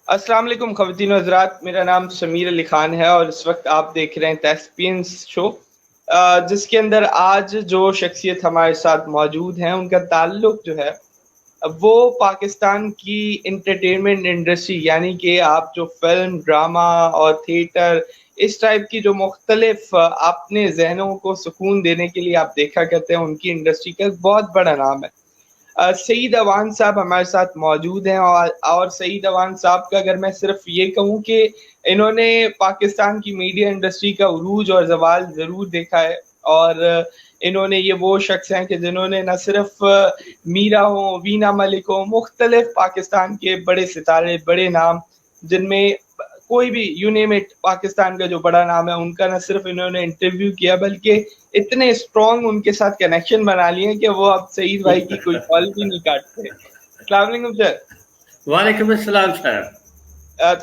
अस्सलाम वालेकुम ख़वातीन व हज़रात, मेरा नाम समीर अली ख़ान है और इस वक़्त आप देख रहे हैं thespians शो जिसके अंदर आज जो शख्सियत हमारे साथ मौजूद हैं, उनका ताल्लुक जो है वो पाकिस्तान की एंटरटेनमेंट इंडस्ट्री यानी कि आप जो फ़िल्म, ड्रामा और थिएटर इस टाइप की जो मुख्तलिफ़ अपने ज़हनों को सुकून देने के लिए आप देखा करते हैं, उनकी इंडस्ट्री का एक बहुत बड़ा नाम है। सईद अवान साहब हमारे साथ मौजूद हैं और सईद अवान साहब का अगर मैं सिर्फ ये कहूँ कि इन्होंने पाकिस्तान की मीडिया इंडस्ट्री का उरूज और ज़वाल ज़रूर देखा है और इन्होंने ये वो शख्स हैं कि जिन्होंने ना सिर्फ मीरा हो, वीना मलिक हो, मुख्तलिफ पाकिस्तान के बड़े सितारे, बड़े नाम जिनमें कोई भी यू नेम इट पाकिस्तान का जो बड़ा नाम है, उनका ना सिर्फ इन्होंने इंटरव्यू किया बल्कि इतने स्ट्रॉन्ग उनके साथ कनेक्शन बना लिए कि वो अब सईद भाई की कोई कॉल भी नहीं काटते। अस्सलाम वालेकुम सर। वालेकुम अस्सलाम sir.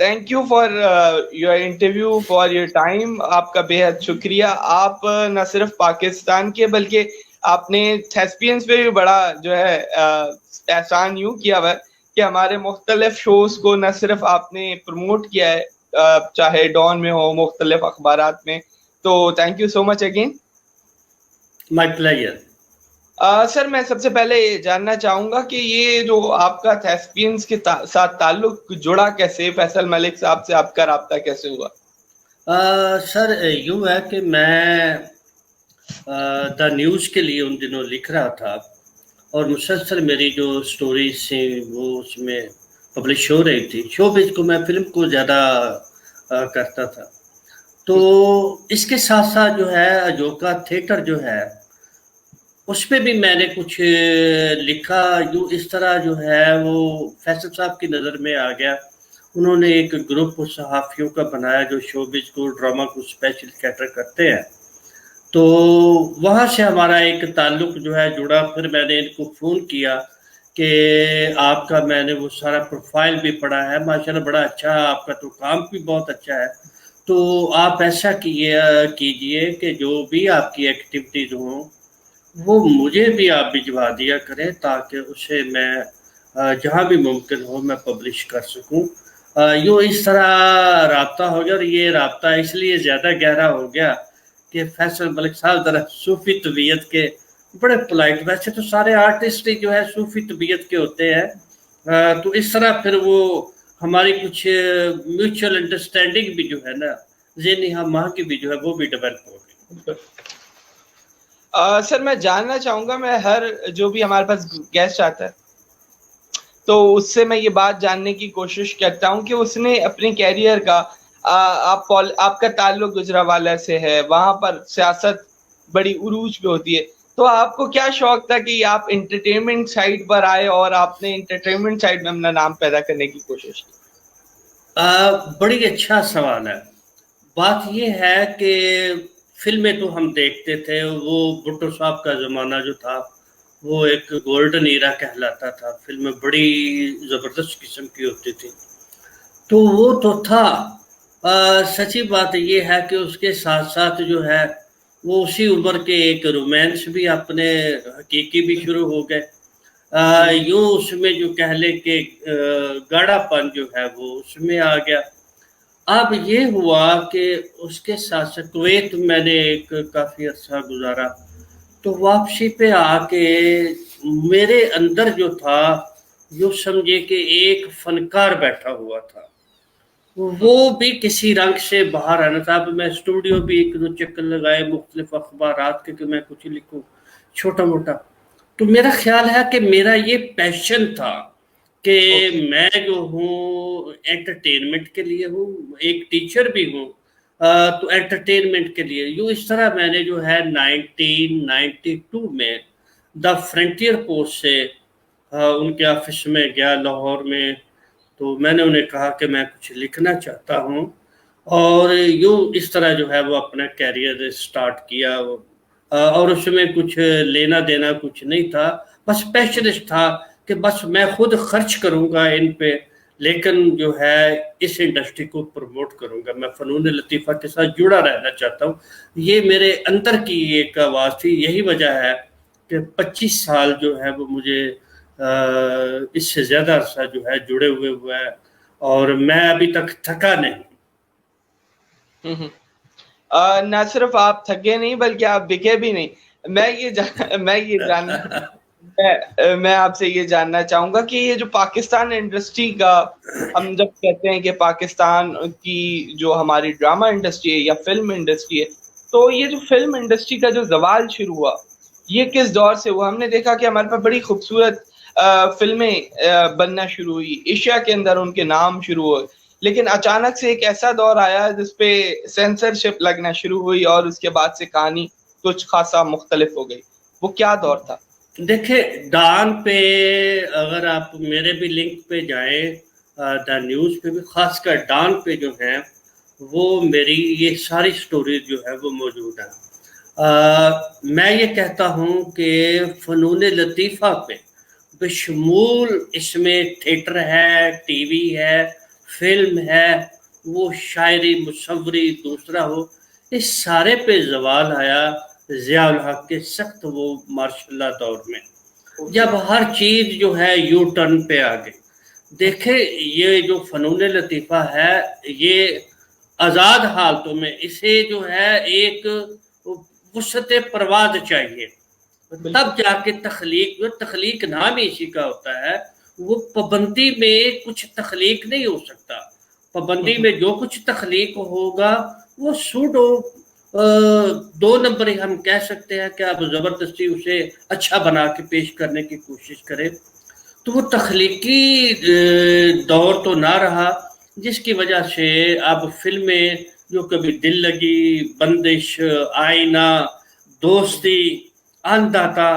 Thank you for your interview, for your time. आपका बेहद शुक्रिया। आप न सिर्फ पाकिस्तान के बल्कि आपने थेस्पियंस पे भी बड़ा जो है एहसान यूँ किया हुआ है कि हमारे मुख्तलिफ शोज़ को न सिर्फ आपने प्रमोट किया है चाहे डॉन में हो, मुख्तलिफ अखबारात में। तो thank you so much again. My pleasure. Sir मैं सबसे पहले ये जानना चाहूँगा कि ये जो आपका थेस्पियंस के साथ ताल्लुक जुड़ा कैसे? फैसल मलिक साहब से आपका राब्ता कैसे हुआ? सर यूँ है कि मैं द न्यूज़ के लिए उन दिनों लिख रहा था और मुसलसल मेरी जो स्टोरीज थी वो उसमें पब्लिश हो रही थी। शोबिज़ को मैं फ़िल्म को ज़्यादा करता था, तो इसके साथ साथ जो है अजोका थिएटर जो है उसपे भी मैंने कुछ लिखा। यूँ इस तरह जो है वो फैसल साहब की नज़र में आ गया। उन्होंने एक ग्रुप सहाफ़ियों का बनाया जो शोबिज़ को, ड्रामा को स्पेशल कैटर करते हैं, तो वहाँ से हमारा एक ताल्लुक जो है जुड़ा। फिर मैंने इनको फ़ोन किया कि आपका मैंने वो सारा प्रोफाइल भी पढ़ा है, माशाल्लाह बड़ा अच्छा है, आपका तो काम भी बहुत अच्छा है, तो आप ऐसा कीजिए कि जो भी आपकी एक्टिविटीज़ हों वो मुझे भी आप भिजवा दिया करें ताकि उसे मैं जहाँ भी मुमकिन हो मैं पब्लिश कर सकूँ। यूँ इस तरह राब्ता हो गया और ये राब्ता इसलिए ज़्यादा गहरा हो गया कि फैसल मलिक साहब ज़रा सूफ़ी तबीयत के बड़े पोलाइट, वैसे तो सारे आर्टिस्ट ही जो है सूफ़ी तबीयत के होते हैं, तो इस तरह फिर वो हमारी कुछ म्यूचुअल अंडरस्टैंडिंग भी जो है ना, ज़हनी हम-वहाँ की भी जो है वो भी डेवलप हो गई। सर मैं जानना चाहूँगा, मैं हर जो भी हमारे पास गेस्ट आता है, तो उससे मैं ये बात जानने की कोशिश करता हूँ कि उसने अपने करियर का आपका ताल्लुक गुजरांवाला से है, वहाँ पर सियासत बड़ी उरूज पे होती है। तो आपको क्या शौक था कि आप एंटरटेनमेंट साइड पर आए और आपने एंटरटेनमेंट साइड में अपना नाम पैदा करने की कोशिश की? बड़ी अच्छा सवाल है। बात ये है कि फ़िल्में तो हम देखते थे, वो भुट्टो साहब का ज़माना जो था, वो एक गोल्डन ईरा कहलाता था। फ़िल्में बड़ी ज़बरदस्त किस्म की होती थी, तो वो तो था। सच्ची बात ये है कि उसके साथ-साथ जो है, वो उसी उम्र के एक रोमांस भी अपने हकीकी भी शुरू हो गए। यूँ उसमें जो कह लें कि गाढ़ापन जो है वो उसमें आ गया। अब ये हुआ कि उसके साथ-साथ कुवैत मैंने एक काफ़ी अर्सा गुज़ारा, तो वापसी पे आके मेरे अंदर जो था, यूँ समझिए कि एक फ़नकार बैठा हुआ था। वो भी किसी रंग से बाहर आना था। अब मैं स्टूडियो भी 1-2 चक्कर लगाए मुख्तलिफ़ अखबारात के कि मैं कुछ लिखूँ, छोटा-मोटा। तो मेरा ख़्याल है कि मेरा ये पैशन था ओके। कि मैं जो हूँ एंटरटेनमेंट के लिए हूँ, एक टीचर भी हूँ, तो एंटरटेनमेंट के लिए। यूँ इस तरह मैंने जो है 1992 में द फ्रंटियर पोस्ट से उनके ऑफ़िस में गया लाहौर में, तो मैंने उन्हें कहा कि मैं कुछ लिखना चाहता हूँ और यूँ इस तरह जो है वो अपना करियर स्टार्ट किया। और उसमें कुछ लेना-देना कुछ नहीं था, बस स्पेशलिस्ट था कि बस मैं खुद खर्च करूँगा इन पे, लेकिन जो है इस इंडस्ट्री को प्रमोट करूँगा। मैं फ़नून लतीफ़ा के साथ जुड़ा रहना चाहता हूँ। ये मेरे अंदर की एक आवाज़ थी, यही वजह है कि 25 साल जो है वो मुझे इससे ज़्यादा अरसा जो है जुड़े हुए हुआ है और मैं अभी तक थका नहीं। हम्म। ना सिर्फ आप थके नहीं बल्कि आप बिके भी नहीं। मैं ये जानना मैं आपसे ये जानना चाहूंगा कि ये जो पाकिस्तान इंडस्ट्री का, हम जब कहते हैं कि पाकिस्तान की जो हमारी ड्रामा इंडस्ट्री है या फिल्म इंडस्ट्री है, तो ये जो फिल्म इंडस्ट्री का जो जवाल शुरू हुआ, ये किस दौर से हुआ? हमने देखा कि हमारे पास बड़ी खूबसूरत फिल्में बनना शुरू हुई, एशिया के अंदर उनके नाम शुरू हुए, लेकिन अचानक से एक ऐसा दौर आया जिसपे सेंसरशिप लगना शुरू हुई और उसके बाद से कहानी कुछ खासा मुख्तलिफ हो गई। वो क्या दौर था? देखिए, डान पे अगर आप मेरे भी लिंक पे जाएं, द न्यूज़ पे भी, खासकर डान पे जो है वो मेरी ये सारी स्टोरीज जो है वो मौजूद है। मैं ये कहता हूँ कि फ़नून लतीफ़ा पे बशमूल इसमें थिएटर है, टीवी है, फिल्म है, वो शायरी मुसव्वरी दूसरा हो, इस सारे पे जवाल आया ज़ियाउल हक के सख्त वो मार्शल दौर में, जब हर चीज़ जो है यू टर्न पे आ गई। देखे, ये जो फ़नून लतीफ़ा है, ये आज़ाद हालतों में इसे जो है एक वसत परवाज़ चाहिए, तब जाके तख्लीक, जो तख्लीक नाम ही इसी का होता है, वो पाबंदी में कुछ तख्लीक नहीं हो सकता। पाबंदी में जो कुछ तख्लीक होगा वो सूडो दो नंबर ही हम कह सकते हैं कि आप ज़बरदस्ती उसे अच्छा बना के पेश करने की कोशिश करें, तो वो तख्लीकी दौर तो ना रहा, जिसकी वजह से अब फिल्में जो कभी दिल लगी, बंदिश, आईना, दोस्ती, अन्नदाता,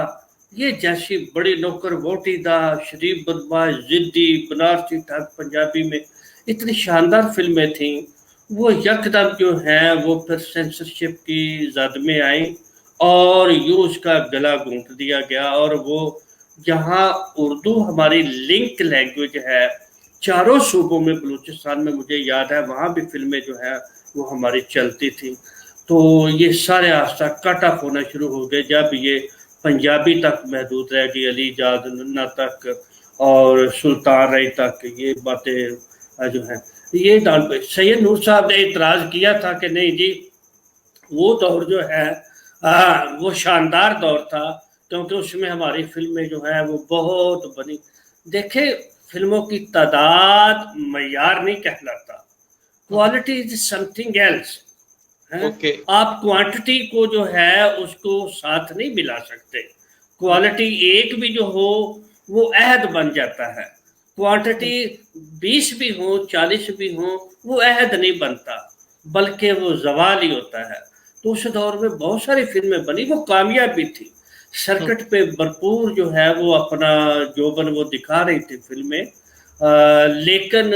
ये जैसी बड़ी नौकर वोटीदा, शरीफ बदमाश, जिद्दी, बनारसी ठग पंजाबी में इतनी शानदार फिल्में थीं, वो यकदम जो है वो फिर सेंसरशिप की जद में आई और यूँ उसका गला घूंट दिया गया। और वो जहाँ उर्दू हमारी लिंक लैंग्वेज है चारों सूबों में, बलूचिस्तान में मुझे याद है वहाँ भी फिल्में जो है वो हमारी चलती थी, तो ये सारे आस्था कट ऑफ होना शुरू हो गए जब ये पंजाबी तक महदूद रह गई, अली जाद नन्ना तक और सुल्तान रई तक, ये बातें जो हैं ये डाल पे। सैयद नूर साहब ने इतराज़ किया था कि नहीं जी, वो दौर जो है वो शानदार दौर था, क्योंकि उसमें हमारी फिल्में जो है वो बहुत बनी। देखे, फिल्मों की तादाद मयार नहीं कहलाता, क्वालिटी इज समथिंग एल्स है। आप क्वांटिटी को जो है उसको साथ नहीं मिला सकते। क्वालिटी एक भी जो हो वो अहद बन जाता है, क्वांटिटी 20 भी हो 40 भी हो वो अहद नहीं बनता, बल्कि वो जवाल ही होता है। तो उस दौर में बहुत सारी फिल्में बनी, वो कामयाब भी थी, सर्किट पे भरपूर जो है वो अपना जोबन वो दिखा रही थी फिल्में, लेकिन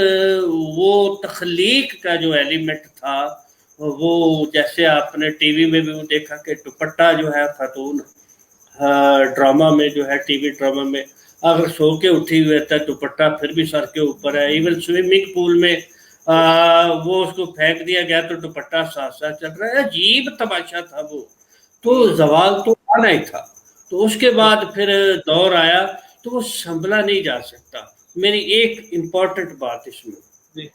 वो तख्लीक का जो एलिमेंट था वो, जैसे आपने टीवी में भी वो देखा कि दुपट्टा जो है खातून ड्रामा में जो है, टीवी ड्रामा में अगर सो के उठी हुई है दुपट्टा फिर भी सर के ऊपर है। इवन स्विमिंग पूल में वो उसको फेंक दिया गया तो दुपट्टा साथ साथ चल रहा है। अजीब तमाशा था वो, तो जवाल तो आना ही था। तो उसके बाद फिर दौर आया तो वो संभला नहीं जा सकता। मेरी एक इम्पॉर्टेंट बात इसमें,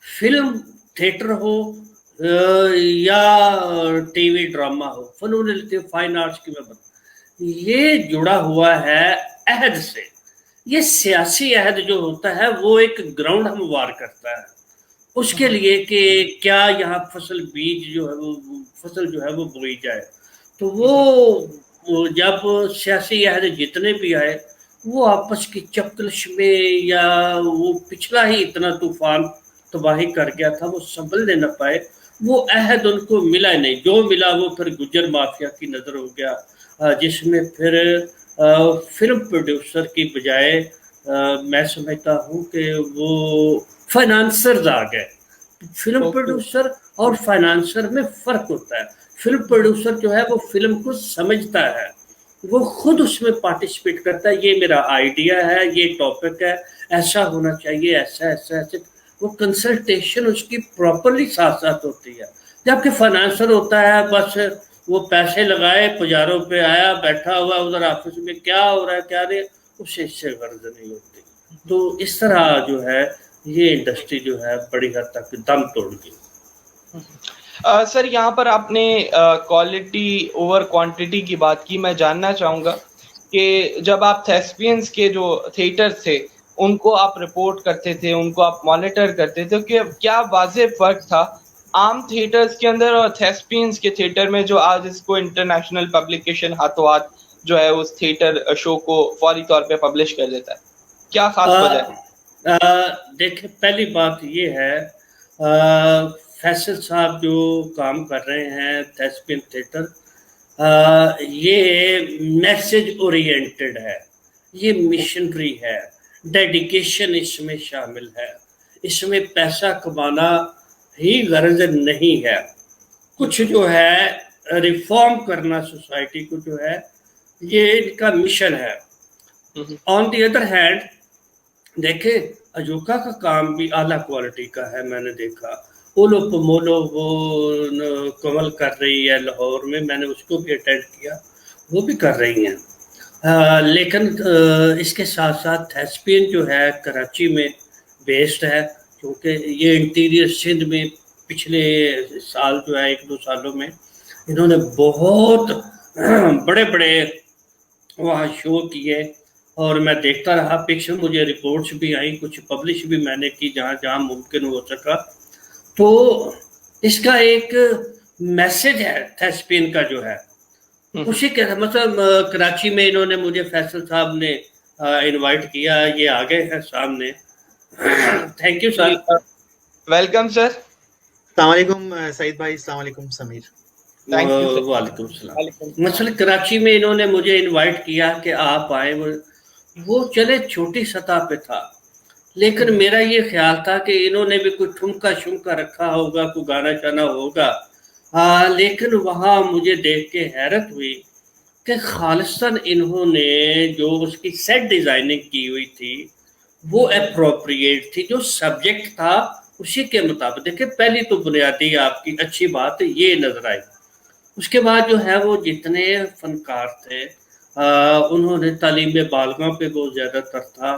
फिल्म थिएटर हो या टीवी ड्रामा हो, फनून फाइन आर्ट्स की मैं ये जुड़ा हुआ है अहद से। ये सियासी अहद जो होता है वो एक ग्राउंड हमवार करता है उसके लिए कि क्या यहाँ फसल बीज जो है वो फसल जो है वो बोई जाए। तो वो जब सियासी अहद जितने भी आए वो आपस की चपकलश में, या वो पिछला ही इतना तूफान तबाही कर गया था, वो संभलने न पाए, वो अहद उनको मिला नहीं। जो मिला वो फिर गुज्जर माफिया की नज़र हो गया, जिसमें फिर फिल्म प्रोड्यूसर की बजाय मैं समझता हूँ कि वो फाइनेंसर्स आ गए। फिल्म प्रोड्यूसर और फाइनेंसर में फ़र्क होता है। फिल्म प्रोड्यूसर जो है वो फिल्म को समझता है, वो खुद उसमें पार्टिसिपेट करता है, ये मेरा आइडिया है, ये टॉपिक है, ऐसा होना चाहिए, ऐसा ऐसा ऐसे, वो कंसल्टेशन उसकी प्रॉपरली साथ साथ होती है। जबकि फाइनेंसर होता है बस वो पैसे लगाए, पुजारों पे आया, बैठा हुआ उधर ऑफिस में, क्या हो रहा है क्या नहीं, उसे इससे गर्ज नहीं होती। तो इस तरह जो है ये इंडस्ट्री जो है बड़ी हद तक दम तोड़ गई। सर यहाँ पर आपने क्वालिटी ओवर क्वांटिटी की बात की। मैं जानना चाहूँगा कि जब आप थेस्पियंस के जो थिएटर्स थे उनको आप रिपोर्ट करते थे, उनको आप मॉनिटर करते थे, कि क्या वाज़ेह फ़र्क था आम थिएटर्स के अंदर और थेस्पियंस के थिएटर में, जो आज इसको इंटरनेशनल पब्लिकेशन हाथों हाथ जो है उस थिएटर शो को फौरी तौर पे पब्लिश कर देता है? क्या खास वजह है? देखिए, पहली बात ये है, फैसल साहब जो काम कर रहे हैं थेस्पियन थिएटर, ये मैसेज ओरिएंटेड है, ये मिशनरी है, डेडिकेशन इसमें शामिल है, इसमें पैसा कमाना ही गर्ज नहीं है। कुछ जो है रिफॉर्म करना सोसाइटी को जो है, ये इनका मिशन है। ऑन दी अदर हैंड देखे, अजोका का काम भी आला क्वालिटी का है। मैंने देखा ओलो पमोलो वो कमल कर रही है लाहौर में, मैंने उसको भी अटेंड किया, वो भी कर रही हैं। लेकिन इसके साथ साथ थेस्पियन जो है कराची में बेस्ड है, क्योंकि ये इंटीरियर सिंध में पिछले साल जो है 1-2 सालों में इन्होंने बहुत बड़े बड़े वहाँ शो किए और मैं देखता रहा। पीछे मुझे रिपोर्ट्स भी आई, कुछ पब्लिश भी मैंने की जहाँ जहाँ मुमकिन हो सका। तो इसका एक मैसेज है थेस्पियन का जो है, उसी के मतलब कराची में इन्होंने मुझे फैसल साहब ने इनवाइट किया, ये आ गए हैं सामने। Thank you sir. Welcome sir. अस्सलाम वालेकुम सईद भाई, अस्सलाम वालेकुम समीर। वालेकुम सलाम। मसल कराची में इन्होंने मुझे इनवाइट किया कि आप आए। वो चले छोटी सतह पे था, लेकिन मेरा ये ख्याल था कि इन्होंने भी कुछ ठुमका शुमका रखा होगा, कोई गाना शाना होगा। लेकिन वहाँ मुझे देख के हैरत हुई कि खालिसन इन्होंने जो उसकी सेट डिज़ाइनिंग की हुई थी वो अप्रोप्रिएट थी, जो सब्जेक्ट था उसी के मुताबिक। देखिए, पहली तो बुनियादी आपकी अच्छी बात ये नजर आई। उसके बाद जो है वो जितने फनकार थे, उन्होंने तालीम बालगा पे बहुत ज़्यादातर था,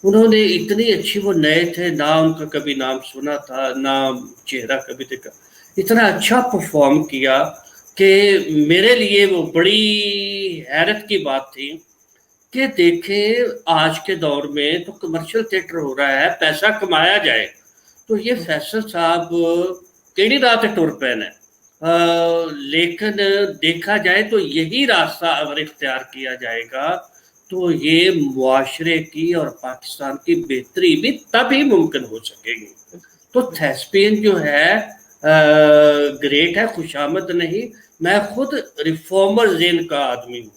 उन्होंने इतनी अच्छी, वो नए थे ना, उनका कभी नाम सुना था ना चेहरा कभी देखा, इतना अच्छा परफॉर्म किया कि मेरे लिए वो बड़ी हैरत की बात थी कि देखें आज के दौर में तो कमर्शियल थिएटर हो रहा है, पैसा कमाया जाए, तो ये फैसल साहब केड़ी रात टुर पैन है। लेकिन देखा जाए तो यही रास्ता अगर इख्तियार किया जाएगा तो ये मुआशरे की और पाकिस्तान की बेहतरी भी तभी मुमकिन हो सकेगी। तो थेस्पियन जो है ग्रेट है, खुशामद नहीं, मैं खुद रिफॉर्मर जेन का आदमी हूँ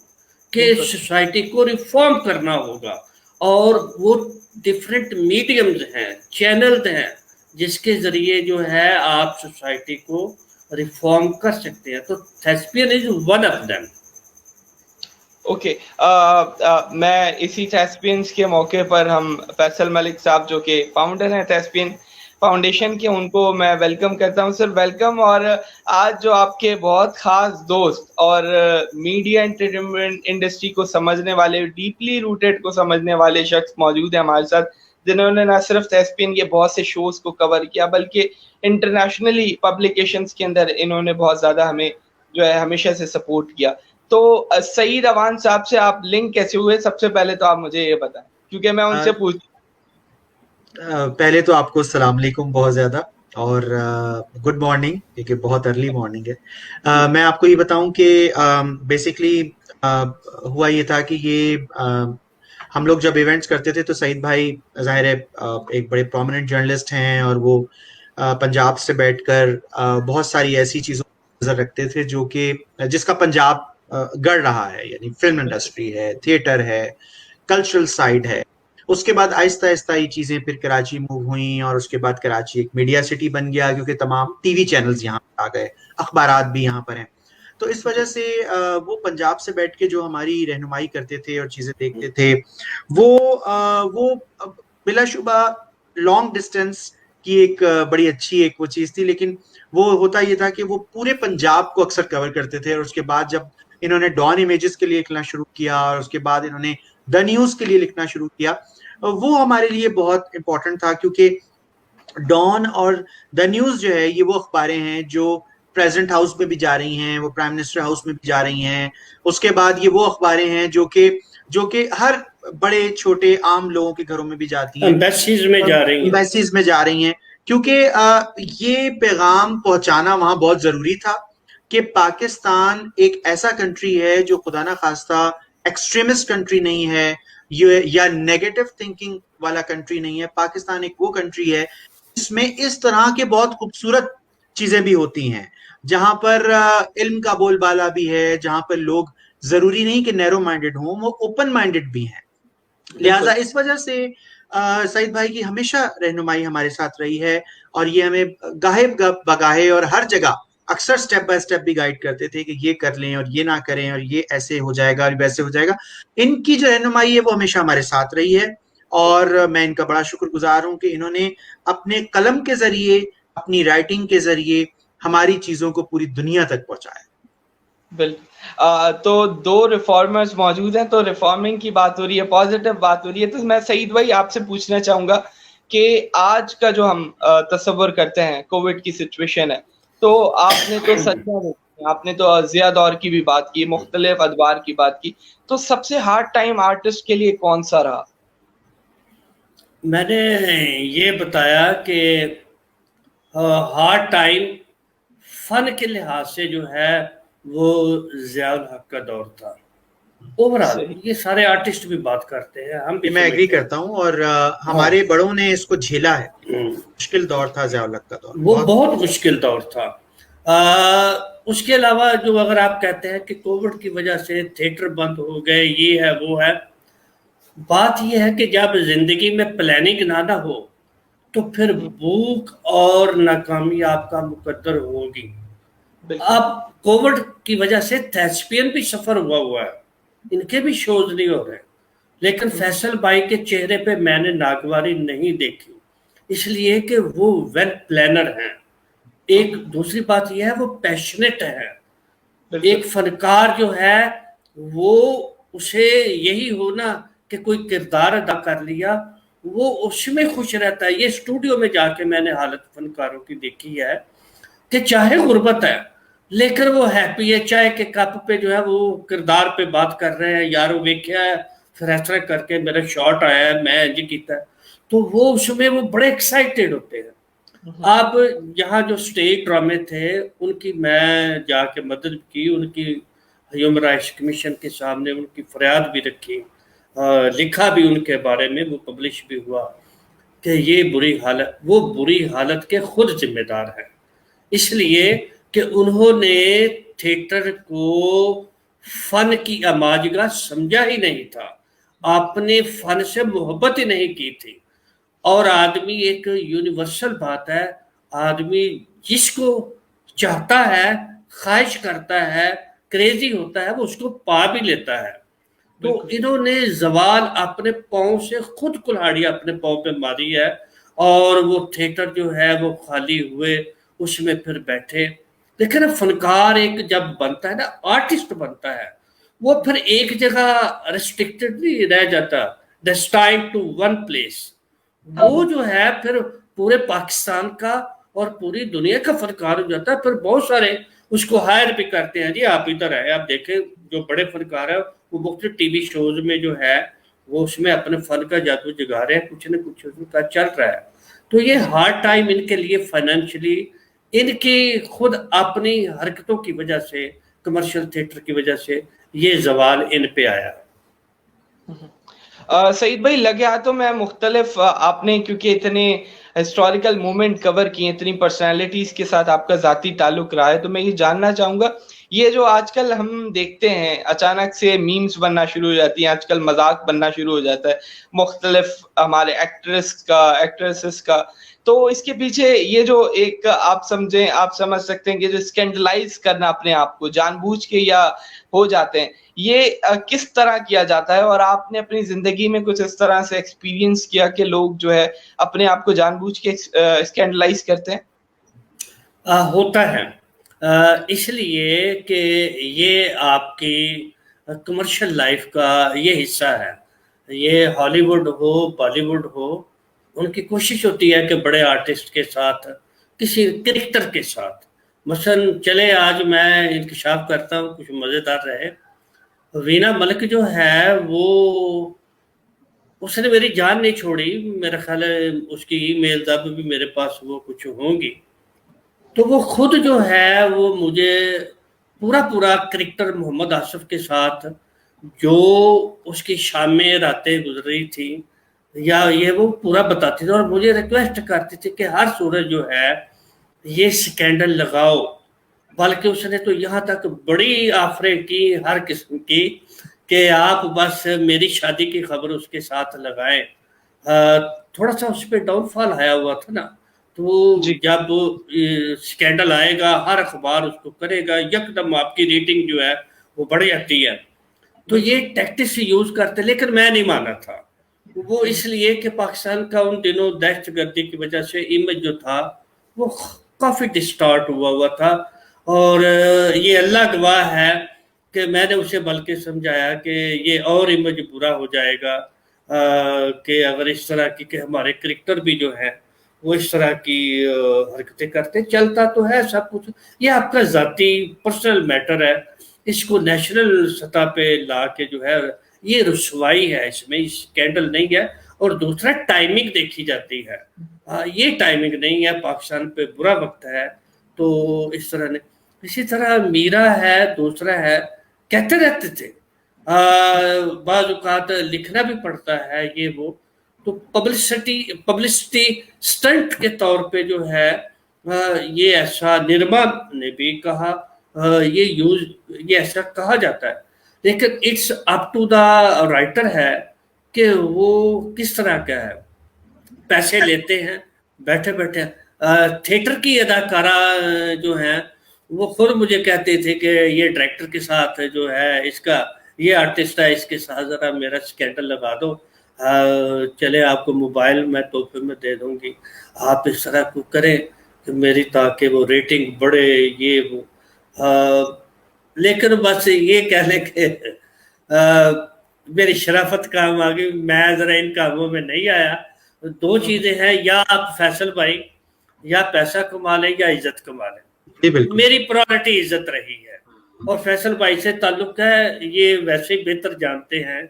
कि सोसाइटी को रिफॉर्म करना होगा, और वो डिफरेंट मीडियम्स हैं, चैनल्स हैं, जिसके जरिए जो है आप सोसाइटी को रिफॉर्म कर सकते हैं। तो thespian is one of them. Okay, मैं इसी थेस्पियंस के मौके पर हम फैसल मलिक साहब जो कि फाउंडर हैं थेस्पियन फाउंडेशन के, उनको मैं वेलकम करता हूं। Sir welcome. और आज जो आपके बहुत खास दोस्त और मीडिया एंटरटेनमेंट इंडस्ट्री को समझने वाले, डीपली रूटेड को समझने वाले शख्स मौजूद हैं हमारे साथ, जिन्होंने न सिर्फ थेस्पियन के बहुत से शोज को कवर किया बल्कि इंटरनेशनली पब्लिकेशंस के अंदर इन्होंने बहुत ज़्यादा हमें जो है हमेशा से सपोर्ट किया। तो सईद अवान साहब से आप लिंक कैसे हुए? सबसे पहले तो आप मुझे ये बताएं, क्योंकि मैं उनसे पूछ। पहले तो आपको सलाम अलैकुम बहुत ज़्यादा, और गुड मॉर्निंग, क्योंकि बहुत अर्ली मॉर्निंग है। मैं आपको ये बताऊं कि बेसिकली हुआ ये था कि ये हम लोग जब इवेंट्स करते थे तो सईद भाई ज़ाहिर है एक बड़े प्रोमिनेंट जर्नलिस्ट हैं, और वो पंजाब से बैठकर बहुत सारी ऐसी चीज़ों पर नज़र रखते थे जो कि जिसका पंजाब गढ़ रहा है, यानी फिल्म इंडस्ट्री है, थिएटर है, कल्चरल साइड है। उसके बाद आहिस्ता आहिस्ता ये चीज़ें फिर कराची मूव हुई, और उसके बाद कराची एक मीडिया सिटी बन गया, क्योंकि तमाम टीवी चैनल्स यहाँ पर आ गए, अखबारात भी यहाँ पर हैं। तो इस वजह से वो पंजाब से बैठ के जो हमारी रहनुमाई करते थे और चीज़ें देखते थे, वो बिलाशुबा लॉन्ग डिस्टेंस की एक बड़ी अच्छी एक वो चीज़ थी। लेकिन वो होता ये था कि वो पूरे पंजाब को अक्सर कवर करते थे, और उसके बाद जब इन्होंने डॉन इमेजेस के लिए लिखना शुरू किया, और उसके बाद इन्होंने द न्यूज के लिए लिखना शुरू किया, वो हमारे लिए बहुत इंपॉर्टेंट था, क्योंकि डॉन और द न्यूज जो है ये वो अखबारें हैं जो प्रेसिडेंट हाउस में भी जा रही हैं, वो प्राइम मिनिस्टर हाउस में भी जा रही हैं। उसके बाद ये वो अखबारें हैं जो कि हर बड़े छोटे आम लोगों के घरों में भी जाती हैं, एम्बेसीज में जा रही हैं। एम्बेसीज में जा रही हैं, क्योंकि ये पैगाम पहुंचाना वहां बहुत जरूरी था कि पाकिस्तान एक ऐसा कंट्री है जो खुदा ना खास्ता एक्सट्रीमिस्ट कंट्री नहीं है, या नेगेटिव थिंकिंग वाला कंट्री नहीं है। पाकिस्तान एक वो कंट्री है जिसमें इस तरह के बहुत खूबसूरत चीजें भी होती हैं, जहां पर इल्म का बोलबाला भी है, जहां पर लोग जरूरी नहीं कि नैरो माइंडेड हों, वो ओपन माइंडेड भी हैं। लिहाजा इस वजह से सईद भाई की हमेशा रहनुमाई हमारे साथ रही है, और ये हमें गाहे बगाहे और हर जगह अक्सर स्टेप बाय स्टेप भी गाइड करते थे कि ये कर लें और ये ना करें और ये ऐसे हो जाएगा और वैसे हो जाएगा। इनकी जो रहनुमाई है वो हमेशा हमारे साथ रही है, और मैं इनका बड़ा शुक्रगुजार हूं कि इन्होंने अपने कलम के जरिए, अपनी राइटिंग के जरिए हमारी चीजों को पूरी दुनिया तक पहुंचाया। बिल्कुल। तो दो रिफॉर्मर्स मौजूद हैं, तो रिफॉर्मिंग की बात हो रही है, पॉजिटिव बात हो रही है, तो मैं सईद भाई आपसे पूछना चाहूंगा कि आज का जो हम तस्वर करते हैं, कोविड की सिचुएशन है, तो आपने तो सदियां देखी, आपने तो जिया दौर की भी बात की, मुख्तलिफ अदवार की बात की, तो सबसे हार्ड टाइम आर्टिस्ट के लिए कौन सा रहा? मैंने ये बताया कि हार्ड टाइम फन के लिहाज से जो है वो ज़ियाउल हक का दौर था। ओवरऑल ये सारे आर्टिस्ट भी बात करते हैं, हम भी मैं एग्री करता हूँ, और हमारे बड़ों ने इसको झेला है। मुश्किल दौर था ज़ियाउल हक का दौर, वो बहुत मुश्किल दौर था। उसके अलावा जो अगर आप कहते हैं कि कोविड की वजह से थिएटर बंद हो गए, ये है वो है, बात यह है कि जब जिंदगी में प्लानिंग ना हो तो फिर भूख और नाकामी आपका मुकद्दर होगी। अब कोविड की वजह से थेस्पियन भी सफर हुआ है, इनके भी शोज नहीं हो रहे, लेकिन फैसल भाई के चेहरे पे मैंने नागवारी नहीं देखी, इसलिए कि वो वेल प्लानर हैं। एक दूसरी बात यह है वो पैशनेट है। एक फनकार जो है वो उसे यही हो ना कि कोई किरदार अदा कर लिया, वो उसमें खुश रहता है। ये स्टूडियो में जाके मैंने हालत फनकारों की देखी है कि चाहे गुर्बत है लेकिन वो हैप्पी है, चाय के कप पे जो है वो किरदार पे बात कर रहे हैं, यारो वेख्या है फिर इस तरह करके मेरा शॉट आया है, मैं इंज किया, तो वो उसमें वो बड़े एक्साइटेड होते हैं। अब यहाँ जो स्टेज ड्रामे थे उनकी मैं जाके मदद की, उनकी ह्यूमन राइट्स कमीशन के सामने उनकी फरियाद भी रखी, लिखा भी उनके बारे में, वो पब्लिश भी हुआ कि ये बुरी हालत, वो बुरी हालत के खुद जिम्मेदार हैं, इसलिए कि उन्होंने थिएटर को फन की अमाजगा समझा ही नहीं था, आपने फन से मोहब्बत ही नहीं की थी। और आदमी एक यूनिवर्सल बात है, आदमी जिसको चाहता है, ख्वाहिश करता है, क्रेजी होता है, वो उसको पा भी लेता है। तो इन्होंने जवाल अपने पाँव से खुद कुल्हाड़ी अपने पाँव पे मारी है, और वो थिएटर जो है वो खाली हुए, उसमें फिर बैठे। लेकिन फनकार एक जब बनता है ना, आर्टिस्ट बनता है, वो फिर एक जगह रिस्ट्रिक्टेड नहीं रह जाता, डेस्टाइन्ड टू वन प्लेस। वो जो है फिर पूरे पाकिस्तान का और पूरी दुनिया का फनकार हो जाता है। फिर बहुत सारे उसको हायर भी करते हैं, जी आप इधर आए, आप देखें जो बड़े फनकार है वो मुख्तलिफ टीवी शोज में जो है वो उसमें अपने फन का जादू जगा रहे हैं, कुछ न कुछ उनका चल रहा है। तो ये हार्ड टाइम इनके लिए फाइनेंशियली, इनकी खुद अपनी हरकतों की वजह से, कमर्शियल थिएटर की वजह से ये जवाल इन पे आया। सईद भाई लगे हाथों में मुख्तलिफ आपने, क्योंकि इतने हिस्टोरिकल मोमेंट कवर किए, इतनी पर्सनालिटीज के साथ आपका जाती ताल्लुक रहा है, तो मैं ये जानना चाहूंगा, ये जो आजकल हम देखते हैं अचानक से मीम्स बनना शुरू हो जाती हैं, आजकल मजाक बनना शुरू हो जाता है मुख्तलिफ हमारे एक्ट्रेसेस का, तो इसके पीछे ये जो एक आप समझें, आप समझ सकते हैं कि जो स्कैंडलाइज करना अपने आप को जानबूझ के या हो जाते हैं, ये किस तरह किया जाता है, और आपने अपनी जिंदगी में कुछ इस तरह से एक्सपीरियंस किया कि लोग जो है अपने आप को जानबूझ के स्कैंडलाइज करते हैं? होता है, इसलिए कि ये आपकी कमर्शियल लाइफ का ये हिस्सा है। ये हॉलीवुड हो, बॉलीवुड हो, उनकी कोशिश होती है कि बड़े आर्टिस्ट के साथ, किसी क्रिकेटर के साथ, मसलन चले आज मैं इंकशाफ करता हूँ कुछ मज़ेदार रहे। वीना मलिक जो है वो, उसने मेरी जान नहीं छोड़ी, मेरा ख्याल है उसकी ईमेल अब भी मेरे पास वो कुछ होंगी। तो वो खुद जो है वो मुझे पूरा पूरा क्रिकेटर मोहम्मद आसिफ के साथ जो उसकी शामें रातें गुजरी थी या ये वो पूरा बताती थी, और मुझे रिक्वेस्ट करती थी कि हर सूरज जो है ये स्कैंडल लगाओ। बल्कि उसने तो यहाँ तक बड़ी ऑफरें की हर किस्म की कि आप बस मेरी शादी की खबर उसके साथ लगाएं। थोड़ा सा उस पर डाउनफॉल आया हुआ था ना, तो जी जब स्कैंडल आएगा हर अखबार उसको करेगा, यकदम आपकी रेटिंग जो है वो बढ़ जाती है। तो ये टैक्टिक्स यूज करते, लेकिन मैं नहीं माना था। वो इसलिए कि पाकिस्तान का उन दिनों दहशतगर्दी की वजह से इमेज जो था वो काफी डिस्टॉर्ट हुआ था। और ये अल्लाह गवाह है कि मैंने उसे बल्कि समझाया कि ये और इमेज बुरा हो जाएगा कि अगर इस तरह की, कि हमारे क्रिकेटर भी जो है वो इस तरह की हरकतें करते। चलता तो है सब कुछ, ये आपका जाती पर्सनल मैटर है, इसको नेशनल सतह पे ला के जो है ये रुसवाई है, इसमें स्कैंडल नहीं है। और दूसरा टाइमिंग देखी जाती है, ये टाइमिंग नहीं है, पाकिस्तान पे बुरा वक्त है तो इस तरह ने। इसी तरह मीरा है, दूसरा है, कहते रहते थे बाज़ औक़ात लिखना भी पड़ता है ये वो, तो पब्लिसिटी स्टंट के तौर पे जो है ये ऐसा निर्मा ने भी कहा, ये ऐसा कहा जाता है। लेकिन it's up to the writer है कि वो किस तरह का है। पैसे लेते हैं बैठे बैठे। थिएटर की अदाकारा जो है वो खुद मुझे कहते थे कि ये डायरेक्टर के साथ जो है, इसका ये आर्टिस्ट है, इसके साथ ज़रा मेरा स्कैंडल लगा दो, चले आपको मोबाइल मैं तोहफे में दे दूंगी, आप इस तरह को करें कि मेरी, ताकि वो रेटिंग बढ़े ये वो। लेकिन बस ये कह लें कि मेरी शराफत काम आ गई, मैं ज़रा इन कामों में नहीं आया। दो चीज़ें हैं, या आप फैसल भाई या पैसा कमा लें या इज्जत कमा लें। मेरी प्रायोरिटी इज्जत रही है और फैसल भाई से ताल्लुक है, ये वैसे ही बेहतर जानते हैं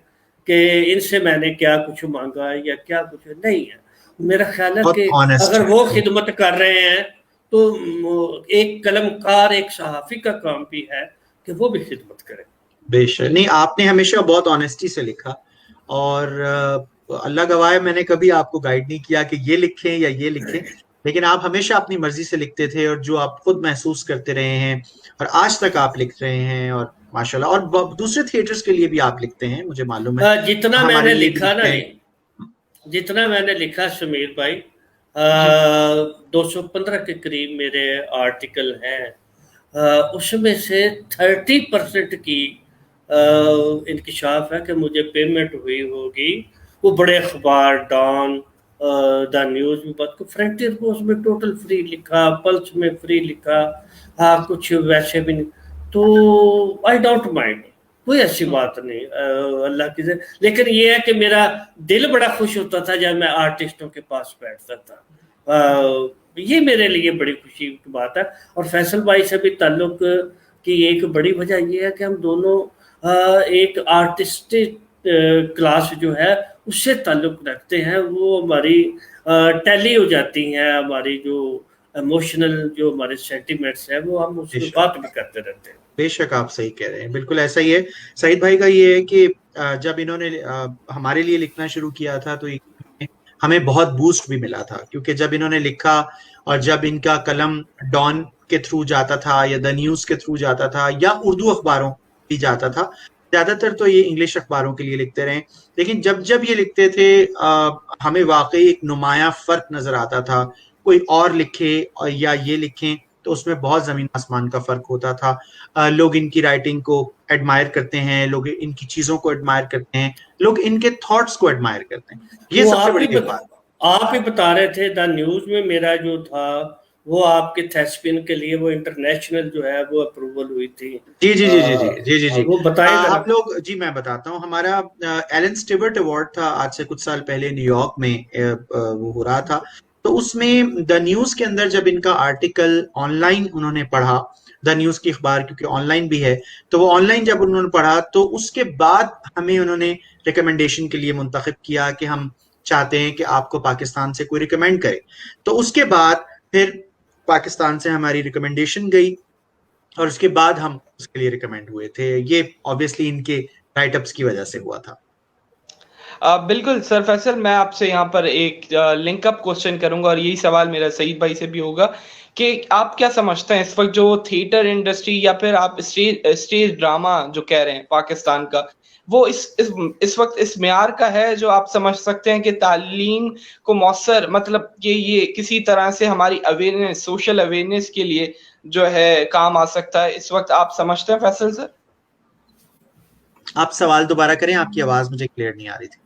कि इनसे मैंने क्या कुछ मांगा या क्या कुछ नहीं है। मेरा ख्याल है कि अगर वो खिदमत कर रहे हैं तो एक कलमकार, एक सहाफ़ी का काम भी है कि वो भी खिदमत करे। बेशक नहीं, आपने हमेशा बहुत ऑनेस्टी से लिखा, और अल्लाह गवाह है मैंने कभी आपको गाइड नहीं किया कि ये लिखें या ये लिखें, लेकिन आप हमेशा अपनी मर्जी से लिखते थे और जो आप खुद महसूस करते रहे हैं और आज तक आप लिख रहे हैं, और माशाल्लाह, और दूसरे थिएटर्स के लिए भी आप लिखते हैं, मुझे मालूम है। जितना मैंने लिखा ना, जितना मैंने लिखा समीर भाई, 215 के करीब मेरे आर्टिकल हैं, उसमें से 30% की इंकशाफ है कि मुझे पेमेंट हुई होगी। वो बड़े अखबार, डॉन, द न्यूज़ में बात को, फ्रंटियर पोस्ट में टोटल फ्री लिखा, पल्स में फ्री लिखा, कुछ वैसे भी नहीं, तो आई डोंट माइंड, कोई ऐसी बात नहीं अल्लाह की से। लेकिन ये है कि मेरा दिल बड़ा खुश होता था जब मैं आर्टिस्टों के पास बैठता था, ये मेरे लिए बड़ी खुशी की बात है। और फैसल भाई से भी ताल्लुक की एक बड़ी वजह ये है कि हम दोनों एक आर्टिस्टिक क्लास जो है उससे ताल्लुक रखते हैं, वो हमारी टैली हो जाती हैं, हमारी जो इमोशनल जो हमारे सेंटिमेंट्स हैं वो हम उसकी बात भी करते रहते हैं। बेशक आप सही कह रहे हैं, बिल्कुल ऐसा ही है। सईद भाई का ये है कि जब इन्होंने हमारे लिए लिखना शुरू किया था तो हमें बहुत बूस्ट भी मिला था, क्योंकि जब इन्होंने लिखा और जब इनका कलम डॉन के थ्रू जाता था या द न्यूज़ के थ्रू जाता था या उर्दू अखबारों भी जाता था, ज्यादातर तो ये इंग्लिश अखबारों के लिए लिखते रहे, लेकिन जब जब ये लिखते थे हमें वाकई एक नुमाया फर्क नजर आता था। कोई और लिखे और या ये लिखें तो उसमें बहुत जमीन आसमान का फर्क होता था। लोग इनकी राइटिंग को एडमायर करते हैं, लोग इनकी चीजों को एडमायर करते हैं, लोग इनके थॉट्स को एडमायर करते हैं। ये सबसे बड़ी बात। आप ही बता रहे थे द न्यूज़ में मेरा जो था वो आपके थेस्पियन के लिए वो इंटरनेशनल जो है वो अप्रूवल हुई थी। जी जी जी जी जी जी जी जी। वो बताएं जरा। आप लोग, जी मैं बताता हूँ, हमारा एलन स्टीवर्ट अवार्ड था आज से कुछ साल पहले न्यूयॉर्क में, वो हो रहा था। तो उसमें द न्यूज के अंदर जब इनका आर्टिकल ऑनलाइन उन्होंने पढ़ा, द न्यूज की अखबार क्योंकि ऑनलाइन भी है, तो वो ऑनलाइन जब उन्होंने पढ़ा तो उसके बाद हमें उन्होंने रिकमेंडेशन के लिए मुंतखब किया कि हम चाहते हैं कि आपको पाकिस्तान से कोई रिकमेंड करे। तो उसके बाद फिर पाकिस्तान से हमारी रिकमेंडेशन गई और उसके बाद हम उसके लिए रिकमेंड हुए थे। ये ऑब्वियसली इनके राइटअप्स की वजह से हुआ था। बिल्कुल सर फैसल, मैं आपसे यहाँ पर एक लिंकअप क्वेश्चन करूंगा और यही सवाल मेरा सईद भाई से भी होगा कि आप क्या समझते हैं इस वक्त जो थिएटर इंडस्ट्री या फिर आप स्टेज ड्रामा जो कह रहे हैं पाकिस्तान का, वो इस वक्त इस मेयार का है जो आप समझ सकते हैं कि तालीम को मौसर, मतलब कि ये किसी तरह से हमारी अवेयरनेस, सोशल अवेयरनेस के लिए जो है काम आ सकता है इस वक्त, आप समझते हैं फैसल सर? आप सवाल दोबारा करें, आपकी आवाज मुझे क्लियर नहीं आ रही थी।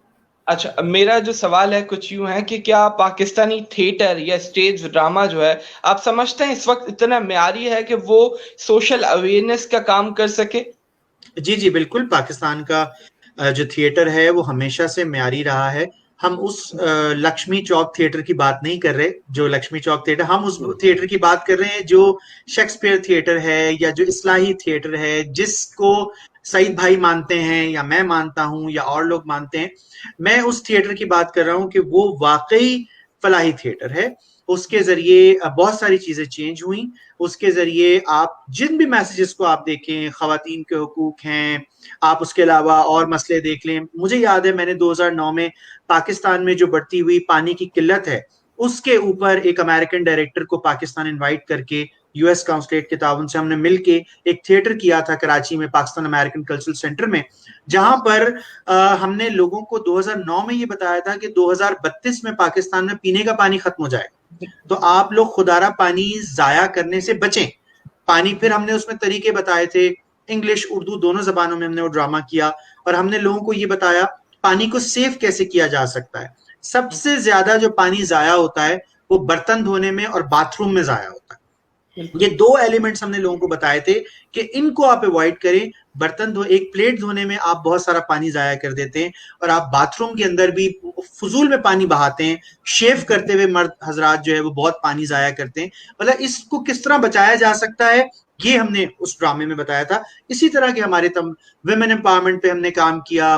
अच्छा, मेरा जो सवाल है कुछ यूं है कि क्या पाकिस्तानी थिएटर या स्टेज ड्रामा जो है, आप समझते हैं इस वक्त इतना म्यारी है कि वो सोशल अवेयरनेस का काम कर सके? जी जी बिल्कुल, पाकिस्तान का जो थिएटर है वो हमेशा से म्यारी रहा है। हम उस लक्ष्मी चौक थिएटर की बात नहीं कर रहे, जो लक्ष्मी चौक थिएटर, हम उस थिएटर की बात कर रहे हैं जो शेक्सपियर थिएटर है या जो इस्लाही थिएटर है, जिसको सईद भाई मानते हैं या मैं मानता हूं या और लोग मानते हैं। मैं उस थिएटर की बात कर रहा हूं कि वो वाकई फलाही थिएटर है। उसके जरिए बहुत सारी चीजें चेंज हुई। उसके जरिए आप जिन भी मैसेजेस को आप देखें, खवातीन के हुकूक हैं, आप उसके अलावा और मसले देख लें। मुझे याद है मैंने 2009 में पाकिस्तान में जो बढ़ती हुई पानी की किल्लत है उसके ऊपर एक अमेरिकन डायरेक्टर को पाकिस्तान इनवाइट करके यूएस काउंसलेट के ताउन से हमने मिलके एक थिएटर किया था कराची में, पाकिस्तान अमेरिकन कल्चरल सेंटर में, जहां पर हमने लोगों को 2009 में ये बताया था कि 2032 में पाकिस्तान में पीने का पानी खत्म हो जाएगा, तो आप लोग खुदारा पानी जाया करने से बचें। पानी, फिर हमने उसमें तरीके बताए थे, इंग्लिश उर्दू दोनों जबानों में हमने वो ड्रामा किया और हमने लोगों को ये बताया पानी को सेव कैसे किया जा सकता है। सबसे ज्यादा जो पानी जाया होता है वो बर्तन धोने में और बाथरूम में जाया होता है। ये दो एलिमेंट्स हमने लोगों को बताए थे कि इनको आप अवॉइड करें। एक प्लेट धोने में आप बहुत सारा पानी जाया कर देते हैं और आप बाथरूम के अंदर भी फजूल में पानी बहाते हैं। शेव करते हुए मर्द हजरात जो है वो बहुत पानी जाया करते हैं। मतलब इसको किस तरह बचाया जा सकता है ये हमने उस ड्रामे में बताया था। इसी तरह के हमारे विमेन एम्पावरमेंट पे हमने काम किया,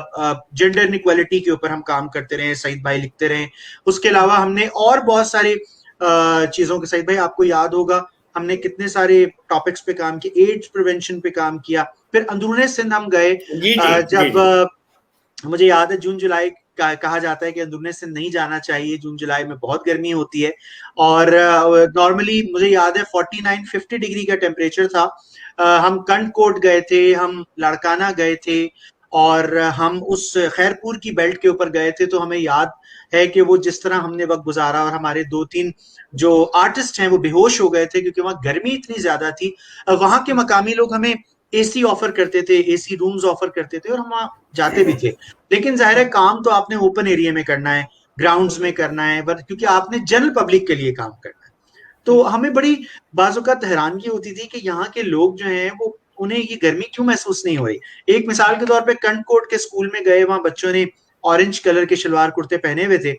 जेंडर इनइक्वालिटी के ऊपर हम काम करते रहे, सईद भाई लिखते रहे। उसके अलावा हमने और बहुत सारी चीजों के, सईद भाई आपको याद होगा हमने कितने सारे टॉपिक्स पे काम किया, एड्स प्रिवेंशन पे काम किया। फिर अंदरूने सिंध हम गए, जब मुझे याद है जून जुलाई कहा जाता है कि अंदरूने सिंध नहीं जाना चाहिए, जून जुलाई में बहुत गर्मी होती है और नॉर्मली मुझे याद है 49-50 डिग्री का टेम्परेचर था। हम कंडकोट गए थे, हम लाड़काना गए थे और हम उस खैरपुर की बेल्ट के ऊपर गए थे। तो हमें याद है कि वो जिस तरह हमने वक्त गुजारा और हमारे 2-3 जो आर्टिस्ट हैं वो बेहोश हो गए थे क्योंकि वहां गर्मी इतनी ज्यादा थी। वहां के मकामी लोग हमें एसी ऑफर करते थे, एसी रूम्स ऑफर करते थे और हम वहां जाते भी थे। लेकिन जाहिर है काम तो आपने ओपन एरिया में करना है, ग्राउंड्स में करना है, क्योंकि आपने जनरल पब्लिक के लिए काम करना है। तो हमें बड़ी बाज़-औक़ात हैरानगी होती थी कि यहाँ के लोग जो हैं वो, उन्हें ये गर्मी क्यों महसूस नहीं हो रही। एक मिसाल के तौर पे कंडकोट के स्कूल में गए, वहां बच्चों ने ऑरेंज कलर के शलवार कुर्ते पहने हुए थे।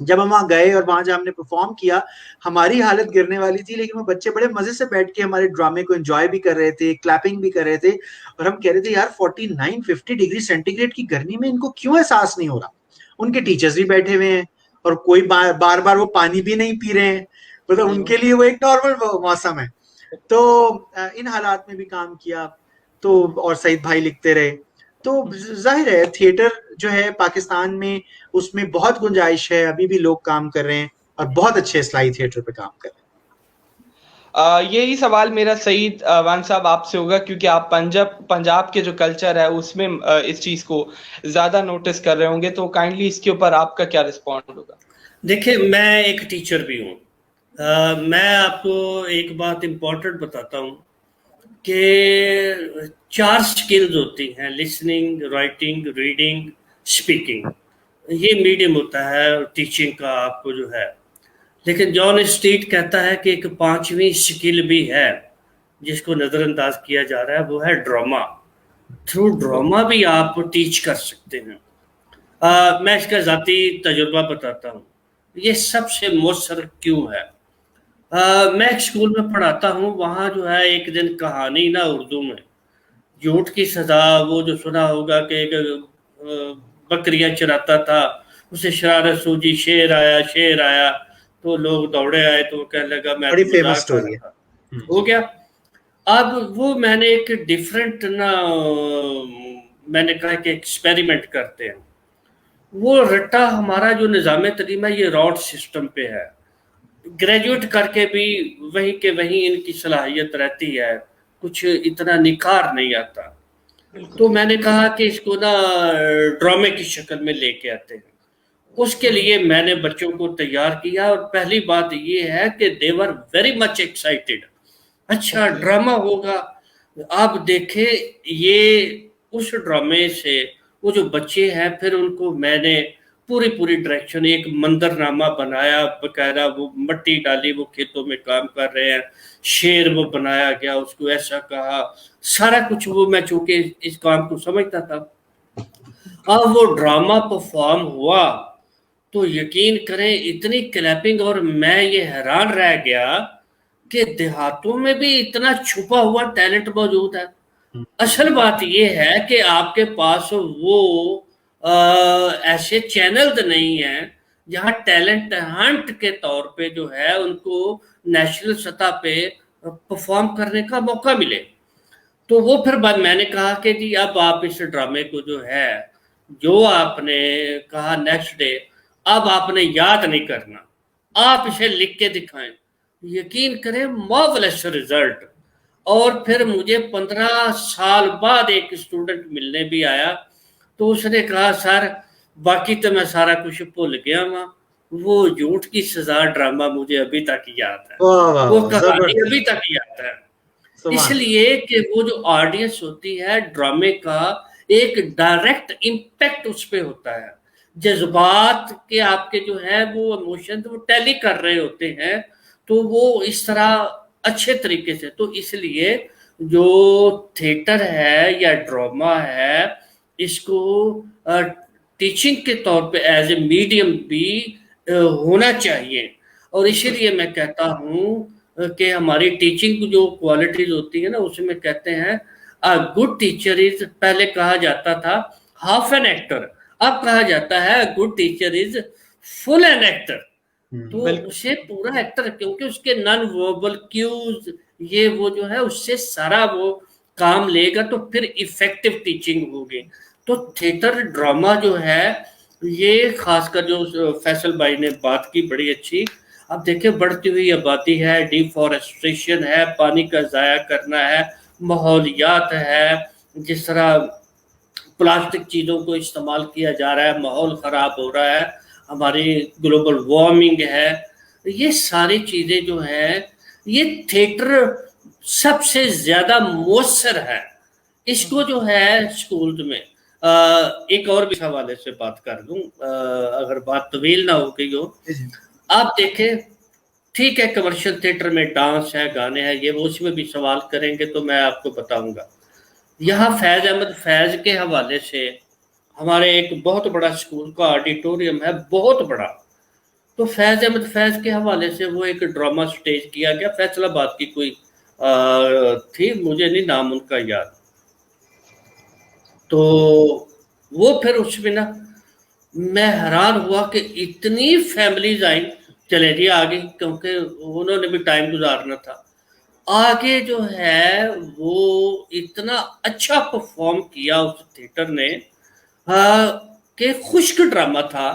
जब हम वहां गए और वहां जब हमने परफॉर्म किया, हमारी हालत गिरने वाली थी, लेकिन वो बच्चे बड़े मजे से बैठ के हमारे ड्रामे को एंजॉय भी कर रहे थे, क्लैपिंग भी कर रहे थे। और हम कह रहे थे यार 49-50 डिग्री सेंटीग्रेड की गर्मी में इनको क्यों एहसास नहीं हो रहा। उनके टीचर्स भी बैठे हुए हैं और कोई बार बार वो पानी भी नहीं पी रहे हैं, मतलब उनके लिए वो एक नॉर्मल मौसम है। तो इन हालात में भी काम किया, तो और सईद भाई लिखते रहे। तो जाहिर है थिएटर जो है पाकिस्तान में, उसमें बहुत गुंजाइश है, अभी भी लोग काम कर रहे हैं और बहुत अच्छे इस्लाही थिएटर पे काम कर रहे हैं। यही सवाल मेरा सईद वान साहब आपसे होगा क्योंकि आप पंजाब के जो कल्चर है उसमें इस चीज को ज्यादा नोटिस कर रहे होंगे, तो काइंडली इसके ऊपर आपका क्या रिस्पॉन्ड होगा? देखिए, मैं एक टीचर भी हूँ। मैं आपको एक बात इम्पोर्टेंट बताता हूँ कि 4 स्किल्स होती हैं, लिसनिंग, राइटिंग, रीडिंग, स्पीकिंग। ये मीडियम होता है टीचिंग का आपको जो है। लेकिन जॉन स्ट्रीट कहता है कि एक पांचवी स्किल भी है जिसको नजरअंदाज किया जा रहा है, वो है ड्रामा। थ्रू ड्रामा भी आप टीच कर सकते हैं। मैं इसका जाती तजुर्बा बताता हूँ, ये सबसे मौसर क्यों है। मैं एक स्कूल में पढ़ाता हूँ, वहाँ जो है एक दिन कहानी ना उर्दू में, झूठ की सजा, वो जो सुना होगा कि एक बकरियां चराता था, उसे शरारत सूझी, शेर आया, तो लोग दौड़े आए, तो वो कहने लगा मैं बड़ी तो फेमस मजाक कर स्टोरी है। रहा था, हो गया। अब वो मैंने एक डिफरेंट ना, मैंने कहा कि एक्सपेरिमेंट करते हैं। वो रट्टा हमारा जो निज़ाम तलीम है ये रॉड सिस्टम पे है, ग्रेजुएट करके भी वहीं के वहीं इनकी सलाहियत रहती है, कुछ इतना निखार नहीं आता। तो मैंने कहा कि इसको ना ड्रामे की शक्ल में लेके आते हैं। उसके लिए मैंने बच्चों को तैयार किया, और पहली बात ये है कि दे वर वेरी मच एक्साइटेड। अच्छा ड्रामा होगा, आप देखें ये उस ड्रामे से वो जो बच्चे हैं, फिर उनको मैंने पूरी पूरी डायरेक्शन, एक मंजरनामा बनाया बकायदा, वो मट्टी डाली, वो खेतों में काम कर रहे हैं, शेर वो बनाया गया, उसको ऐसा कहा, सारा कुछ वो, मैं चूंकि इस काम को समझता था। अब वो ड्रामा परफॉर्म हुआ तो यकीन करें इतनी क्लैपिंग, और मैं ये हैरान रह गया कि देहातों में भी इतना छुपा हुआ टैलेंट मौजूद है। असल बात यह है कि आपके पास वो ऐसे चैनल नहीं हैं जहां टैलेंट हंट के तौर पे जो है उनको नेशनल सतह पे परफॉर्म करने का मौका मिले। तो वो फिर बाद मैंने कहा कि जी अब आप इस ड्रामे को जो है, जो आपने कहा नेक्स्ट डे, अब आपने याद नहीं करना, आप इसे लिख के दिखाएं। यकीन करें मार्वलस रिजल्ट। और फिर मुझे 15 साल बाद एक स्टूडेंट मिलने भी आया, तो उसने कहा सर बाकी तो मैं सारा कुछ भूल गया वहाँ, वो झूठ की सजा ड्रामा मुझे अभी तक याद है, वो कहानी अभी तक याद है। इसलिए कि वो जो ऑडियंस होती है, ड्रामे का एक डायरेक्ट इम्पैक्ट उस पर होता है, जज्बात के आपके जो है वो इमोशन वो टैली कर रहे होते हैं, तो वो इस तरह अच्छे तरीके से। तो इसलिए जो थिएटर है या ड्रामा है, इसको टीचिंग के तौर पे एज ए मीडियम भी होना चाहिए। और इसीलिए मैं कहता हूँ कि हमारी टीचिंग जो क्वालिटीज होती है ना, उसमें कहते हैं अ गुड टीचर इज, पहले कहा जाता था हाफ एन एक्टर, अब कहा जाता है good teacher is full an actor. तो उसे पूरा एक्टर, क्योंकि उसके नॉन वर्बल क्यूज ये वो जो है उससे सारा वो काम लेगा, तो फिर इफेक्टिव टीचिंग होगी। तो थिएटर ड्रामा जो है ये खासकर जो फैसल भाई ने बात की बड़ी अच्छी। अब देखिए बढ़ती हुई आबादी है, डिफॉरेस्टेशन है, पानी का ज़ाया करना है, माहौलियात है, जिस तरह प्लास्टिक चीज़ों को इस्तेमाल किया जा रहा है, माहौल ख़राब हो रहा है, हमारी ग्लोबल वार्मिंग है, ये सारी चीज़ें जो है, ये थिएटर सबसे ज़्यादा मौसर है। इसको जो है स्कूल में एक और भी हवाले से बात कर दूं, अगर बात तवील ना हो गई हो। आप देखें, ठीक है कमर्शियल थिएटर में डांस है, गाने हैं, ये वो, उसमें भी सवाल करेंगे तो मैं आपको बताऊंगा। यहाँ फैज़ अहमद फैज़ के हवाले से हमारे एक बहुत बड़ा स्कूल का ऑडिटोरियम है, बहुत बड़ा। तो फैज़ अहमद फैज़ के हवाले से वो एक ड्रामा स्टेज किया गया, फैसलाबाद की कोई थी, मुझे नहीं नाम उनका याद। तो वो फिर उसमें ना मैं हैरान हुआ कि इतनी फैमिलीज आई, चले जी आ गई, क्योंकि उन्होंने भी टाइम गुजारना था। आगे जो है वो इतना अच्छा परफॉर्म किया उस थिएटर ने कि खुश्क ड्रामा था,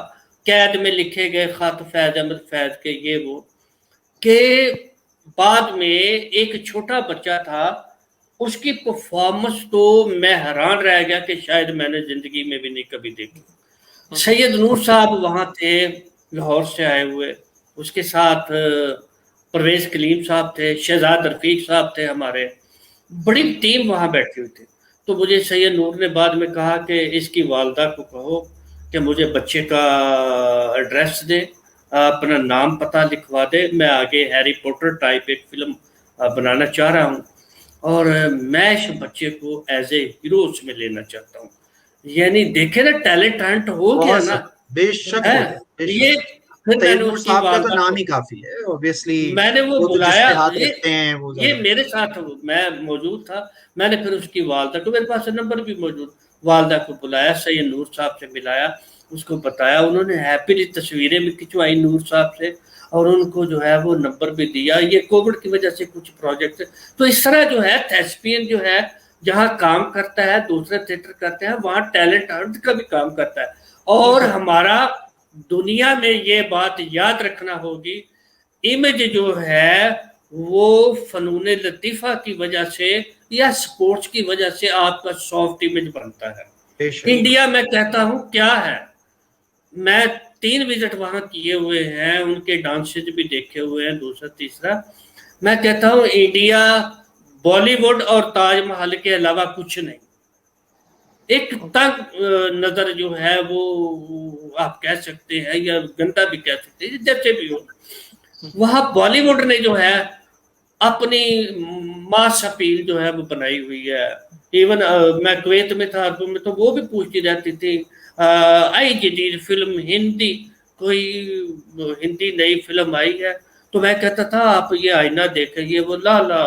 कैद में लिखे गए खत फैज़ अहमद फैज़ के ये वो, के बाद में एक छोटा बच्चा था, उसकी परफॉर्मेंस तो मैं हैरान रह गया कि शायद मैंने जिंदगी में भी नहीं कभी देखी। सैयद नूर साहब वहाँ थे, लाहौर से आए हुए, उसके साथ परवेज कलीम साहब थे, शहजाद रफीक साहब थे, हमारे बड़ी टीम वहाँ बैठी हुई थी। तो मुझे सैयद नूर ने बाद में कहा कि इसकी वालदा को कहो कि मुझे बच्चे का एड्रेस दे, अपना नाम पता लिखवा दे, मैं आगे हैरी पॉटर टाइप एक फिल्म बनाना चाह रहा हूँ और मैं इस बच्चे को एज ए हीरो उसमें लेना चाहता हूँ। यानी देखे ना, टैलेंट हंट हो गया ना, बेशक है हो गया, बेशक। ये। फिर मैंने तैमूर उसकी साहब का तो वालदा नाम को, ही काफी है ऑब्वियसली, मैंने वो वो तो जिस बुलाया, पे हाथ रखते हैं वो ये ज्यादा। मेरे साथ मैं मौजूद था। मैंने फिर उसकी वालदा को, मेरे पास नंबर भी मौजूद, वालदा को बुलाया, सैयद नूर साहब से मिलाया, उसको बताया, उन्होंने हैप्पीली तस्वीरें भी खिंचवाई नूर साहब से और उनको जो है वो नंबर भी दिया। ये कोविड की वजह से कुछ प्रोजेक्ट, तो इस तरह जो है थेस्पियन जो है जहाँ काम करता है, दूसरे थिएटर करते हैं, वहाँ टैलेंट हंट का भी काम करता है। और हमारा दुनिया में ये बात याद रखना होगी, इमेज जो है वो फनून लतीफ़ा की वजह से या स्पोर्ट्स की वजह से आपका सॉफ्ट इमेज बनता है। बेशक। इंडिया में कहता हूँ क्या है, मैं 3 विजिट वहां किए हुए हैं, उनके डांसेज भी देखे हुए हैं, दूसरा तीसरा। मैं कहता हूँ इंडिया बॉलीवुड और ताजमहल के अलावा कुछ नहीं। एक तंग नजर जो है वो आप कह सकते हैं या गंदा भी कह सकते हैं, जैसे भी हो, वहां बॉलीवुड ने जो है अपनी मास अपील जो है वो बनाई हुई है। इवन मैं कुवैत में था में तो वो भी पूछती रहती थी आई जदीद फिल्म हिंदी, कोई हिंदी नई फिल्म आई है, तो मैं कहता था आप ये आईना देखेंगे, वो ला ला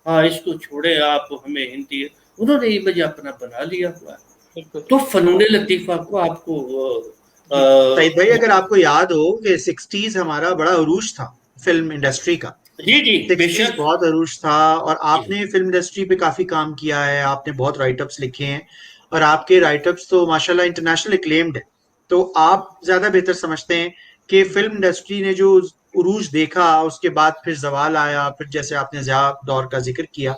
हाँ इसको छोड़े आप, हमें हिंदी, उन्होंने इमेज अपना बना लिया हुआ है। तो फनून लतीफा को आपको सईद भाई, अगर आपको याद हो कि 60s हमारा बड़ा अरूज था फिल्म इंडस्ट्री का, जी जी 60s बेशक बहुत अरूज था, और आपने फिल्म इंडस्ट्री पे काफी काम किया है, आपने बहुत राइटअप्स लिखे हैं और आपके राइटअप्स तो माशाल्लाह इंटरनेशनल एक्लेम्ड है। तो आप ज्यादा बेहतर समझते हैं कि फिल्म इंडस्ट्री ने जो उरूज देखा उसके बाद फिर जवाल आया, फिर जैसे आपने ज़िया दौर का जिक्र किया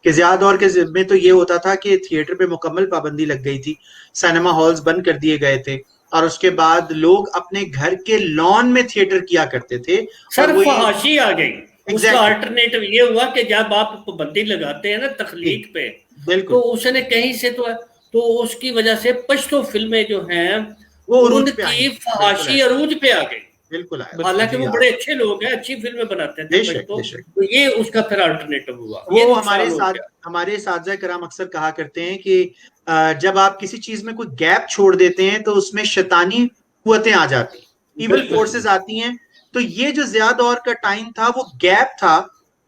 कि ज़िया दौर के में तो ये होता था कि थिएटर पे मुकम्मल पाबंदी लग गई थी, सिनेमा हॉल्स बंद कर दिए गए थे और उसके बाद लोग अपने घर के लॉन में थिएटर किया करते थे। और सर वो फहाशी आ गई। उसका एग्जैक्टली अल्टरनेटिव ये हुआ कि जब आप पाबंदी लगाते हैं ना तखलीक पे, तो बिल्कुल उसने कहीं से तो उसकी वजह से पश्तो फिल्में जो हैं वो अरूज पे आई, उनकी बिल्कुल फहाशी ऐसा, अरूज पे आ गई। बिल्कुल आया हालांकि जी वो हाँ, बड़े अच्छे लोग हैं, अच्छी फिल्में बनाते थे बेशक पश्तो, बेशक। तो ये उसका फिर अल्टरनेटिव हुआ, ये वो नुकसान हो गया। हमारे साथी कराम अक्सर कहा करते हैं कि जब आप किसी चीज में कोई गैप छोड़ देते हैं तो उसमें शैतानी कुव्वतें आ जाती हैं, इविल बिल्कुल फोर्सेस आती हैं। तो ये जो ज़िया दौर का टाइम था वो गैप था,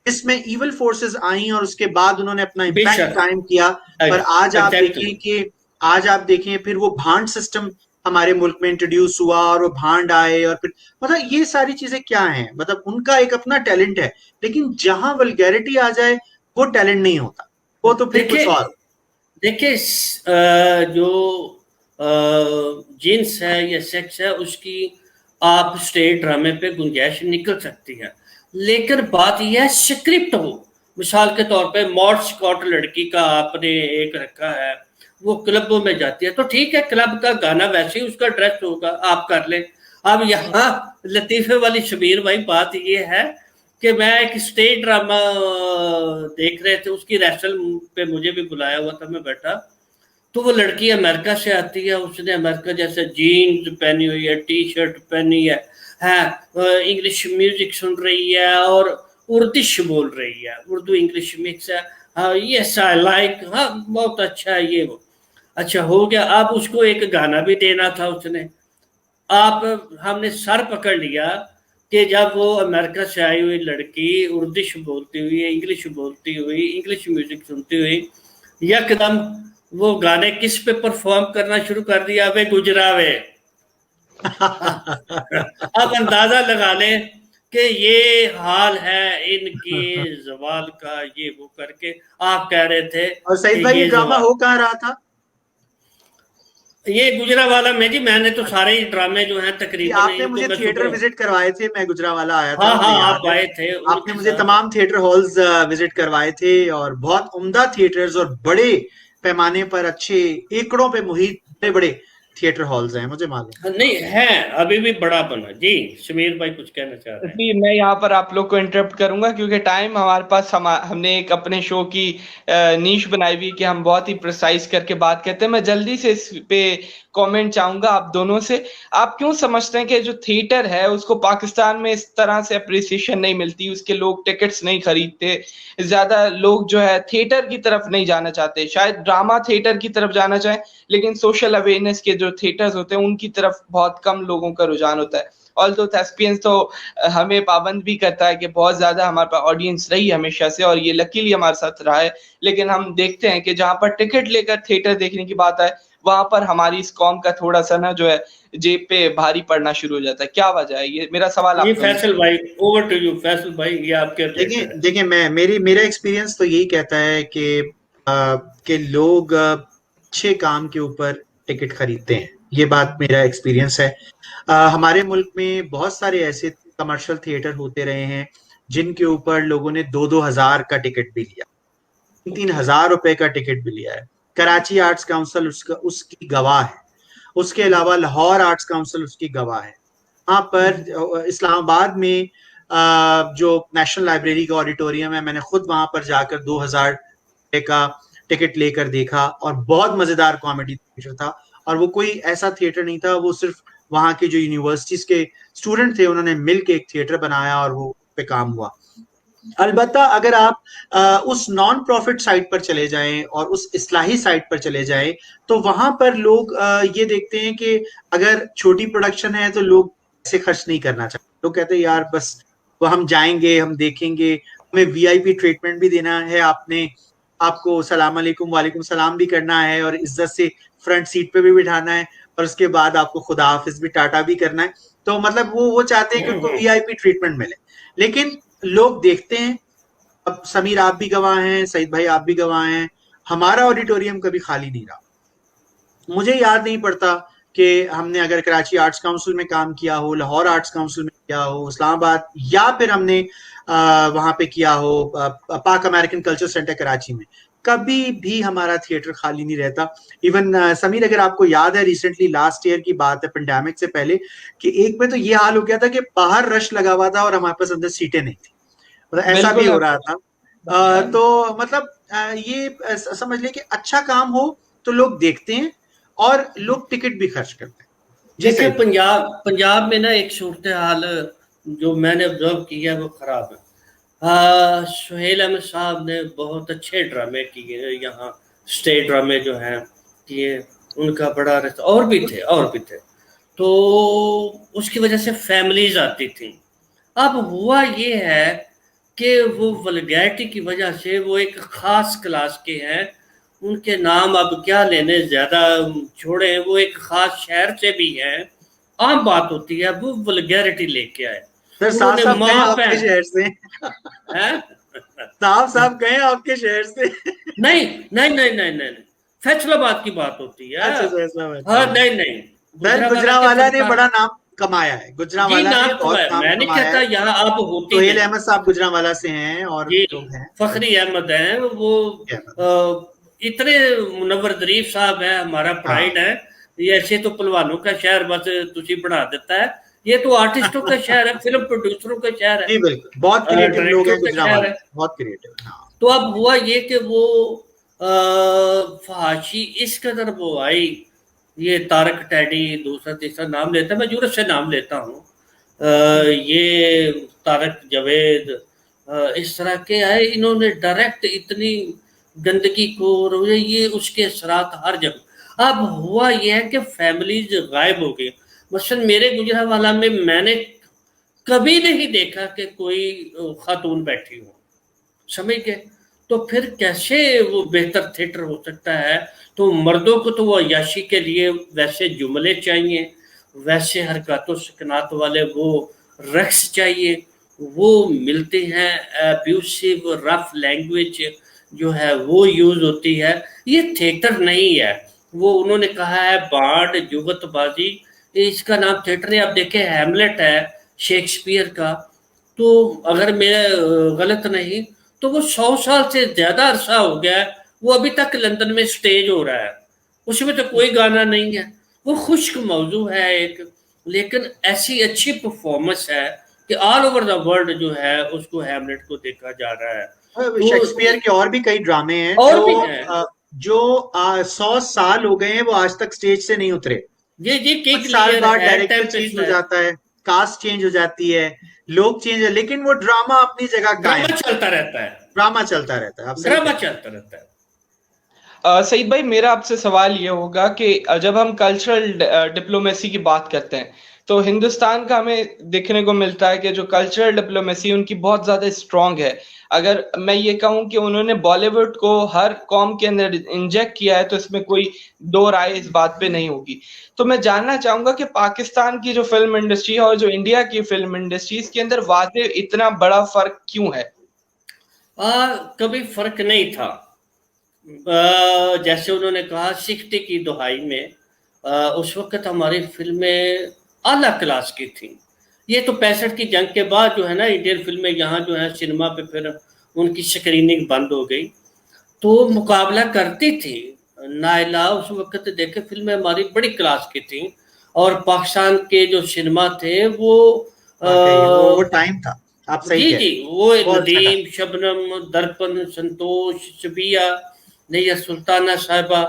इसमें इविल फोर्सेस आई और उसके बाद उन्होंने अपना इम्पैक्ट बेशक कायम किया। पर आज आप एग्जैक्टली। देखें कि आज आप देखें फिर वो भांड सिस्टम हमारे मुल्क में इंट्रोड्यूस हुआ और वो भांड आए, और फिर मतलब ये सारी चीजें क्या हैं, मतलब उनका एक अपना टैलेंट है, लेकिन जहां वल्गैरिटी आ जाए वो टैलेंट नहीं होता, वो तो फिर कुछ देखिए और। देखिए जो जीन्स है या सेक्स है उसकी आप स्टेज ड्रामे पे गुंजाइश निकल सकती है, लेकिन बात यह है स्क्रिप्ट हो। मिसाल के तौर पे मॉड स्कॉट लड़की का आपने एक रखा है, वो क्लबों में जाती है, तो ठीक है क्लब का गाना वैसे ही उसका ड्रेस होगा, आप कर ले। अब यहाँ लतीफे वाली शबीर भाई बात ये है कि मैं एक स्टेज ड्रामा देख रहे थे, उसकी रेसल पे मुझे भी बुलाया हुआ था, मैं बैठा, तो वो लड़की अमेरिका से आती है, उसने अमेरिका जैसे जीन्स पहनी हुई है, टी शर्ट पहनी है इंग्लिश म्यूजिक सुन रही है और उर्दिश बोल रही है, उर्दू इंग्लिश मिक्स है। हाँ यस आई लाइक, हाँ बहुत अच्छा है ये वो। अच्छा हो गया, अब उसको एक गाना भी देना था उसने। आप हमने सर पकड़ लिया कि जब वो अमेरिका से आई हुई लड़की उर्दिश बोलती हुई, इंग्लिश बोलती हुई, इंग्लिश म्यूजिक सुनती हुई, यकदम वो गाने किस पे परफॉर्म करना शुरू कर दिया, वे गुजरावे। अब अंदाजा लगा ले कि ये हाल है इनके जवाल का, ये वो करके आप कह रहे थे और सईद कि भाई ये ये ड्रामा हो कहाँ रहा था? ये गुजरावाला में जी, मैंने तो सारे ही ड्रामे जो हैं तकरीबन आपने इनको मुझे मैं थिएटर विजिट करवाए थे, मैं गुजरावाला आया हाँ था, हाँ मुझे याद आप है। आए थे आपने उनके मुझे साथ। तमाम थिएटर हॉल्स विजिट करवाए थे और बहुत उम्दा थिएटर्स और बड़े पैमाने पर अच्छे एकड़ों पे मुहित बड़े बड़े थिएटर हॉल्स हैं, मुझे मालूम। नहीं है, अभी भी बड़ा बना जी। समीर भाई कुछ कहना चाह रहे हैं? जी मैं यहाँ पर आप लोग को इंटरप्ट करूंगा क्योंकि टाइम हमारे पास, हमने एक अपने शो की नीश बनाई हुई कि हम बहुत ही प्रिसाइज करके बात करते हैं। मैं जल्दी से इस पे कमेंट चाहूंगा आप दोनों से। आप क्यों समझते हैं कि जो थिएटर है उसको पाकिस्तान में इस तरह से अप्रिसिएशन नहीं मिलती, उसके लोग टिकट्स नहीं खरीदते, ज्यादा लोग जो है थिएटर की तरफ नहीं जाना चाहते, शायद ड्रामा थिएटर की तरफ जाना चाहें, लेकिन सोशल अवेयरनेस के जो थिएटर्स होते हैं उनकी तरफ बहुत कम लोगों का रुझान होता है। ऑल्दो थेस्पियंस तो हमें पाबंद भी करता है कि बहुत ज़्यादा हमारे पास ऑडियंस रही हमेशा से और ये लकीली हमारे साथ रहा है। लेकिन हम देखते हैं कि जहाँ पर टिकट लेकर थिएटर देखने की बात आए, वहाँ पर हमारी इस कौम का थोड़ा-सा ना जो है जेब पे भारी पड़ना शुरू हो जाता है। क्या वजह है? ये मेरा सवाल ये आप दोनों से। फैसल भाई, ओवर टू यू फैसल भाई, ये आपके देखिए रिलेटेड है। देखिए मैं मेरा एक्सपीरियंस तो यही कहता है कि लोग अच्छे काम के ऊपर टिकट खरीदते हैं। ये बात मेरा एक्सपीरियंस है। हमारे मुल्क में बहुत सारे ऐसे कमर्शियल थिएटर होते रहे हैं जिनके ऊपर लोगों ने 2-2 हज़ार का टिकट भी लिया, 3-3 हज़ार रुपए का टिकट भी लिया है। कराची आर्ट्स काउंसिल उसकी गवाह है। उसके अलावा लाहौर आर्ट्स काउंसिल उसकी गवाह है। वहाँ पर इस्लामाबाद में जो नेशनल लाइब्रेरी का ऑडिटोरियम है, मैंने खुद वहां पर जाकर 2,000 का टिकट लेकर देखा और बहुत मजेदार कॉमेडी थिएटर था। और वो कोई ऐसा थिएटर नहीं था, वो सिर्फ वहाँ के जो यूनिवर्सिटीज के स्टूडेंट थे उन्होंने मिल के एक थिएटर बनाया और वो पे काम हुआ। अलबत्ता अगर आप उस नॉन प्रॉफिट साइट पर चले जाएं और उस इस्लाही साइट पर चले जाएं तो वहां पर लोग ये देखते हैं कि अगर छोटी प्रोडक्शन है तो लोग पैसे खर्च नहीं करना चाहते। लोग कहते हैं यार बस वो हम जाएंगे, हम देखेंगे, हमें वीआईपी ट्रीटमेंट भी देना है, आपको सलाम अलैकुम वालेकुम सलाम भी करना है और इज्जत से फ्रंट सीट पे भी बिठाना है और उसके बाद आपको खुदा हाफिज भी टाटा भी करना है। तो मतलब वो चाहते हैं कि उनको वीआईपी ट्रीटमेंट मिले। लेकिन लोग देखते हैं, अब समीर आप भी गवाह हैं, सईद भाई आप भी गवाह हैं, हमारा ऑडिटोरियम कभी खाली नहीं रहा। मुझे याद नहीं पड़ता कि हमने अगर कराची आर्ट्स काउंसिल में काम किया हो, लाहौर आर्ट्स काउंसिल में किया हो, इस्लामाबाद, या फिर हमने वहां पे किया हो पाक अमेरिकन कल्चर सेंटर कराची में, कभी भी हमारा थिएटर खाली नहीं रहता। इवन समीर अगर आपको याद है रिसेंटली लास्ट ईयर की बात है, पेंडेमिक से पहले, कि एक में तो ये हाल हो गया था कि बाहर रश लगा हुआ था और हमारे पास अंदर सीटें नहीं थी, मतलब ऐसा भी हो रहा था। तो मतलब ये समझ ले कि अच्छा काम हो तो लोग देखते हैं और लोग टिकट भी खर्च करते हैं। देखिए पंजाब में ना एक सूरत हाल जो मैंने ऑब्जर्व किया है वो खराब है। सुहेल अहमद साहब ने बहुत अच्छे ड्रामे किए यहाँ, स्टेज ड्रामे जो हैं किए, उनका बड़ा और भी थे, तो उसकी वजह से फैमिलीज आती थी। अब हुआ ये है कि वो वल्गैरिटी की वजह से वो एक ख़ास क्लास के हैं, उनके नाम अब क्या लेने, ज़्यादा छोड़े, वो एक ख़ास शहर से भी हैं। आम बात होती है, वो वल्गैरिटी लेके आए। सर साहब गए आपके शहर से हैं? साहब गए आपके शहर से? नहीं, फैसलाबाद की बात होती है। अच्छा, हाँ, नहीं गुजरावाला ने बड़ा नाम कमाया है, गुजरावाला ने बहुत नाम मैं नहीं कमाया कहता है। यहाँ आप होती सुहेल अहमद साहब गुजरावाला से हैं और लोग हैं, फखरी अहमद हैं, वो इतने मुनव्वर ज़रीफ साहब है, हमारा प्राइड है। ये ऐसे तो पहलवानों का शहर बस तुझी बना देता है, ये तो आर्टिस्टों का शहर है, फिल्म प्रोड्यूसरों का शहर है। जी बिल्कुल, बहुत क्रिएटिव लोग हैं गुजरावाला, बहुत क्रिएटिव। तो अब हुआ ये कि वो फहाशी इस कदर वो आई, ये तारक टैडी दूसरा तीसरा नाम लेता है, मैं जुर्रत से नाम लेता हूँ, ये तारक जावेद, इस तरह के आए, इन्होंने डायरेक्ट इतनी गंदगी को, ये उसके असरात हर जगह। अब हुआ ये है कि फैमिलीज गायब हो गई। मसलन मेरे गुजरावाला में मैंने कभी नहीं देखा कि कोई खातून बैठी हो, समझ गए? तो फिर कैसे वो बेहतर थिएटर हो सकता है? तो मर्दों को तो वो अय्याशी के लिए वैसे जुमले चाहिए, वैसे हरकतों सकनात वाले वो रक्स चाहिए, वो मिलते हैं, अब्यूसिव रफ लैंग्वेज जो है वो यूज होती है। ये थिएटर नहीं है, वो उन्होंने कहा है बाढ़ जुगतबाजी, इसका नाम थिएटर है। आप देखें हैमलेट है शेक्सपियर का, तो अगर मैं गलत नहीं तो वो 100 साल से ज्यादा अरसा हो गया है, वो अभी तक लंदन में स्टेज हो रहा है, उसमें तो कोई गाना नहीं है, वो खुश्क मौजू है एक, लेकिन ऐसी अच्छी परफॉर्मेंस है कि ऑल ओवर द वर्ल्ड जो है उसको हैमलेट को देखा जा रहा है। शेक्सपियर के और भी कई ड्रामे हैं और भी हैं। जो 100 साल हो गए हैं वो आज तक स्टेज से नहीं उतरे। जी कुछ किक साल लियर बाद है, डायरेक्टर चेंज टेम्पेस्ट हो है, जाता है, कास्ट चेंज हो जाती है, लोग चेंज है, लेकिन वो ड्रामा अपनी जगह कायम ड्रामा है। चलता रहता है, ड्रामा चलता रहता है, आप सही कह ड्रामा रहे हैं। चलता रहता है। सईद भाई, मेरा आपसे सवाल ये होगा कि जब हम कल्चरल डिप्लोमेसी की बात करते हैं तो हिंदुस्तान का हमें देखने को मिलता है कि जो कल्चरल डिप्लोमेसी उनकी बहुत ज्यादा स्ट्रांग है। अगर मैं ये कहूँ कि उन्होंने बॉलीवुड को हर कौम के अंदर इंजेक्ट किया है तो इसमें कोई दो राय इस बात पे नहीं होगी। तो मैं जानना चाहूंगा कि पाकिस्तान की जो फिल्म इंडस्ट्री है और जो इंडिया की फिल्म इंडस्ट्री, इसके अंदर वाकई इतना बड़ा फर्क क्यों है? कभी फर्क नहीं था। जैसे उन्होंने कहा 60 की दुहाई में, उस वक्त हमारी फिल्में आला क्लास की थी। ये तो 65 की जंग के बाद जो है ना, इंडियन फिल्में यहाँ जो है सिनेमा पे फिर उनकी स्क्रीनिंग बंद हो गई, तो मुकाबला करती थी। नायला उस वक्त देखे फिल्में हमारी बड़ी क्लास की थी, और पाकिस्तान के जो सिनेमा थे वो वाकई वो आ, टाइम था, आप सही जी कह जी, रहे हैं। वो बहुत अच्छा टाइम। नदीम, शबनम, दर्पण, संतोष, शबिया, नैया सुल्ताना साहिबा,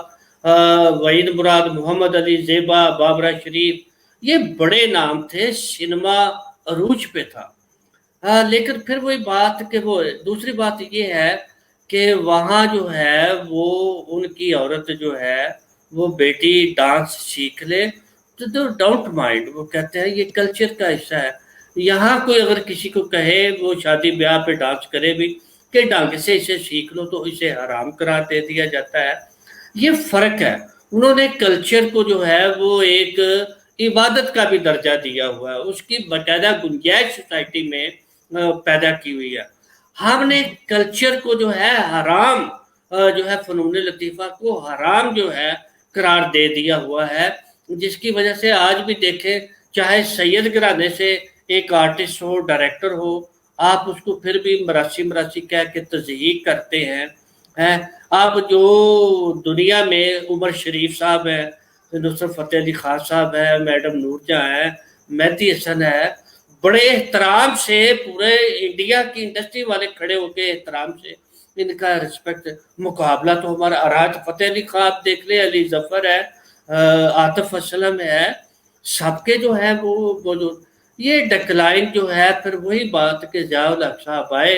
वहीद मुराद, मोहम्मद अली, जेबा, बाबरा शरीफ, ये बड़े नाम थे, सिनेमा अरूज पे था। लेकिन फिर वही बात कि वो दूसरी बात ये है कि वहाँ जो है वो उनकी औरत जो है वो बेटी डांस सीख ले तो डोंट माइंड, वो कहते हैं ये कल्चर का हिस्सा है। यहाँ कोई अगर किसी को कहे वो शादी ब्याह पे डांस करे भी कि ढंग से इसे सीख लो, तो इसे हराम करार दे दिया जाता है। ये फर्क है। उन्होंने कल्चर को जो है वो एक इबादत का भी दर्जा दिया हुआ है, उसकी बाकायदा गुंजाइश सोसाइटी में पैदा की हुई है। हमने कल्चर को जो है हराम, जो है फनून लतीफ़ा को हराम जो है करार दे दिया हुआ है, जिसकी वजह से आज भी देखें, चाहे सैयद घराने से एक आर्टिस्ट हो, डायरेक्टर हो, आप उसको फिर भी मरासी मरासी कह के तज़हीक करते हैं। आप जो दुनिया में उमर शरीफ साहब है, नुसरत फ़तेह अली खान साहब है, मैडम नूरजहां है, मेहदी हसन है, बड़े एहतराम से पूरे इंडिया की इंडस्ट्री वाले खड़े होकर एहतराम से इनका रिस्पेक्ट। मुकाबला तो हमारा अराज फतेह अली खान आप देख ले, अली जफर है, आतिफ असलम है, सबके जो है वो जो ये डिक्लाइन जो है, फिर वही बात के जावल साहब आए,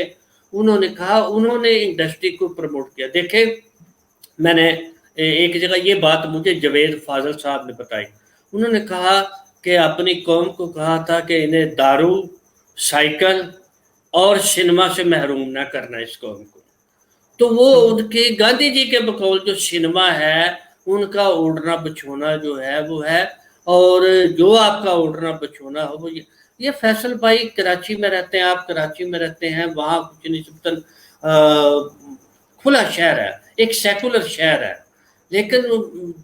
उन्होंने कहा, उन्होंने इंडस्ट्री को प्रमोट किया। देखे, मैंने एक जगह ये बात मुझे जवेद फाजल साहब ने बताई, उन्होंने कहा कि अपनी कौम को कहा था कि इन्हें दारू, साइकिल और सिनेमा से महरूम ना करना इस कौम को। तो वो उनके गांधी जी के बकौल जो सिनेमा है उनका ओढ़ना बछोना जो है वो है, और जो आपका ओढ़ना बछोना हो वो ये फैसल भाई कराची में रहते हैं, आप कराची में रहते हैं, वहाँ कुछ निस्बतन खुला शहर है, एक सेकुलर शहर है। लेकिन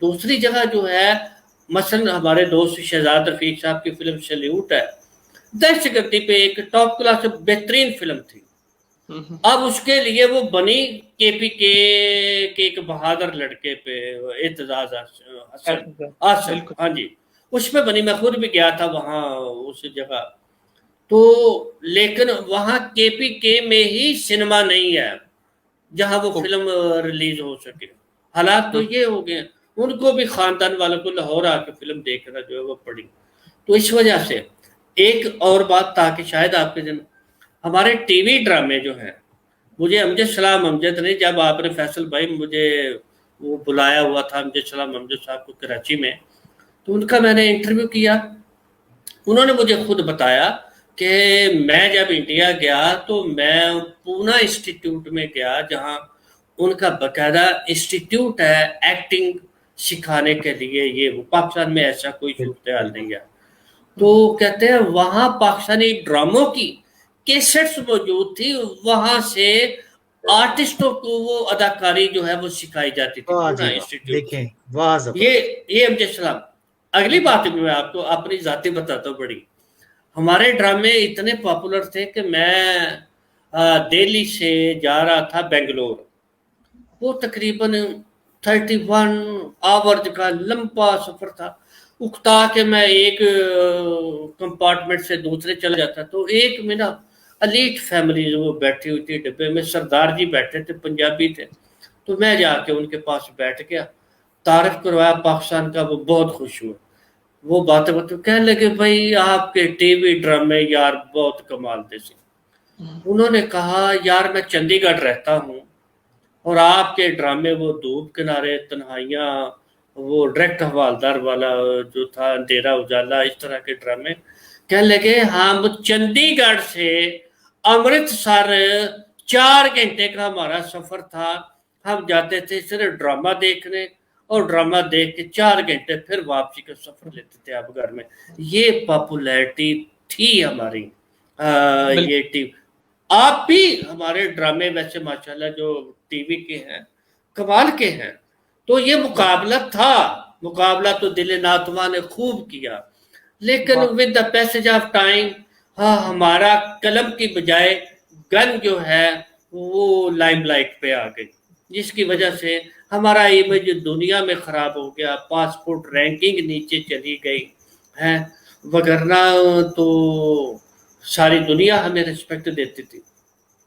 दूसरी जगह जो है, मसलन हमारे दोस्त शहजाद रफीक साहब की फिल्म सैल्यूट है, दहशतगर्दी पे एक टॉप क्लास बेहतरीन फिल्म थी। अब उसके लिए वो बनी के एक बहादुर लड़के पे, एतजाज हसन आसम, बिल्कुल। हाँ जी, उसमें बनी। मैं खुद भी गया था वहाँ उस जगह। तो लेकिन वहाँ के में ही सिनेमा नहीं है जहाँ वो फिल्म रिलीज हो सके। हालात तो ये हो गए, उनको भी खानदान वालों को लाहौर आके फिल्म देखना जो है वो पड़ी। तो इस वजह से एक और बात था कि शायद आपके दिन हमारे टीवी ड्रामे जो हैं, मुझे अमजद सलाम अमजद ने, जब आपने फैसल भाई मुझे वो बुलाया हुआ था अमजद सलाम अमजद साहब को कराची में, तो उनका मैंने इंटरव्यू किया। उन्होंने मुझे खुद बताया कि मैं जब इंडिया गया तो मैं पूना इंस्टीट्यूट में गया, जहाँ उनका बकायदा इंस्टीट्यूट है एक्टिंग सिखाने के लिए। ये वो पाकिस्तान में ऐसा कोई सूरत हाल नहीं है। तो कहते हैं वहाँ पाकिस्तानी ड्रामों की कैसेट्स मौजूद थी, वहाँ से आर्टिस्टों को वो अदाकारी जो है वो सिखाई जाती थी वाह पूना जी वाह, इंस्टीट्यूट से। देखें, वाह ये जबरदस्त। ये अमजद सलाम। अगली बात भी मैं आपको अपनी जाति बताता हूँ बड़ी। हमारे ड्रामे इतने पॉपुलर थे कि मैं दिल्ली से जा रहा था बेंगलोर, वो तकरीबन 31 आवर्स का लंबा सफर था। उकता के मैं एक कंपार्टमेंट से दूसरे चले जाता, तो एक में ना अलीट फैमिली वो बैठी हुई थी डिब्बे में, सरदार जी बैठे थे, पंजाबी थे। तो मैं जाके उनके पास बैठ गया, तारीफ करवाया पाकिस्तान का, वो बहुत खुश हुए। वो बातें बातें कहने लगे भाई आपके टीवी ड्रामे यार बहुत कमाल थे। उन्होंने कहा यार मैं चंडीगढ़ रहता हूँ और आपके ड्रामे वो धूप किनारे, तन्हाइयाँ, वो डायरेक्ट हवालदार वाला जो था, अंधेरा उजाला, इस तरह के ड्रामे। कहने लगे हम चंडीगढ़ से अमृतसर 4 घंटे का हमारा सफर था, हम जाते थे सिर्फ ड्रामा देखने और ड्रामा देख के 4 घंटे फिर वापसी का सफर लेते थे आप घर में। ये पॉपुलैरिटी थी हमारी। ये टीवी, आप भी हमारे ड्रामे वैसे माशाल्लाह जो टीवी के हैं कमाल के हैं। तो ये मुकाबला था, मुकाबला तो दिल नातवा ने खूब किया, लेकिन with the passage of time हाँ हमारा कलम की बजाय गन जो है वो लाइमलाइट पे आ गई, जिसकी वजह से हमारा इमेज दुनिया में खराब हो गया, पासपोर्ट रैंकिंग नीचे चली गई है, वगरना तो सारी दुनिया हमें रिस्पेक्ट देती थी।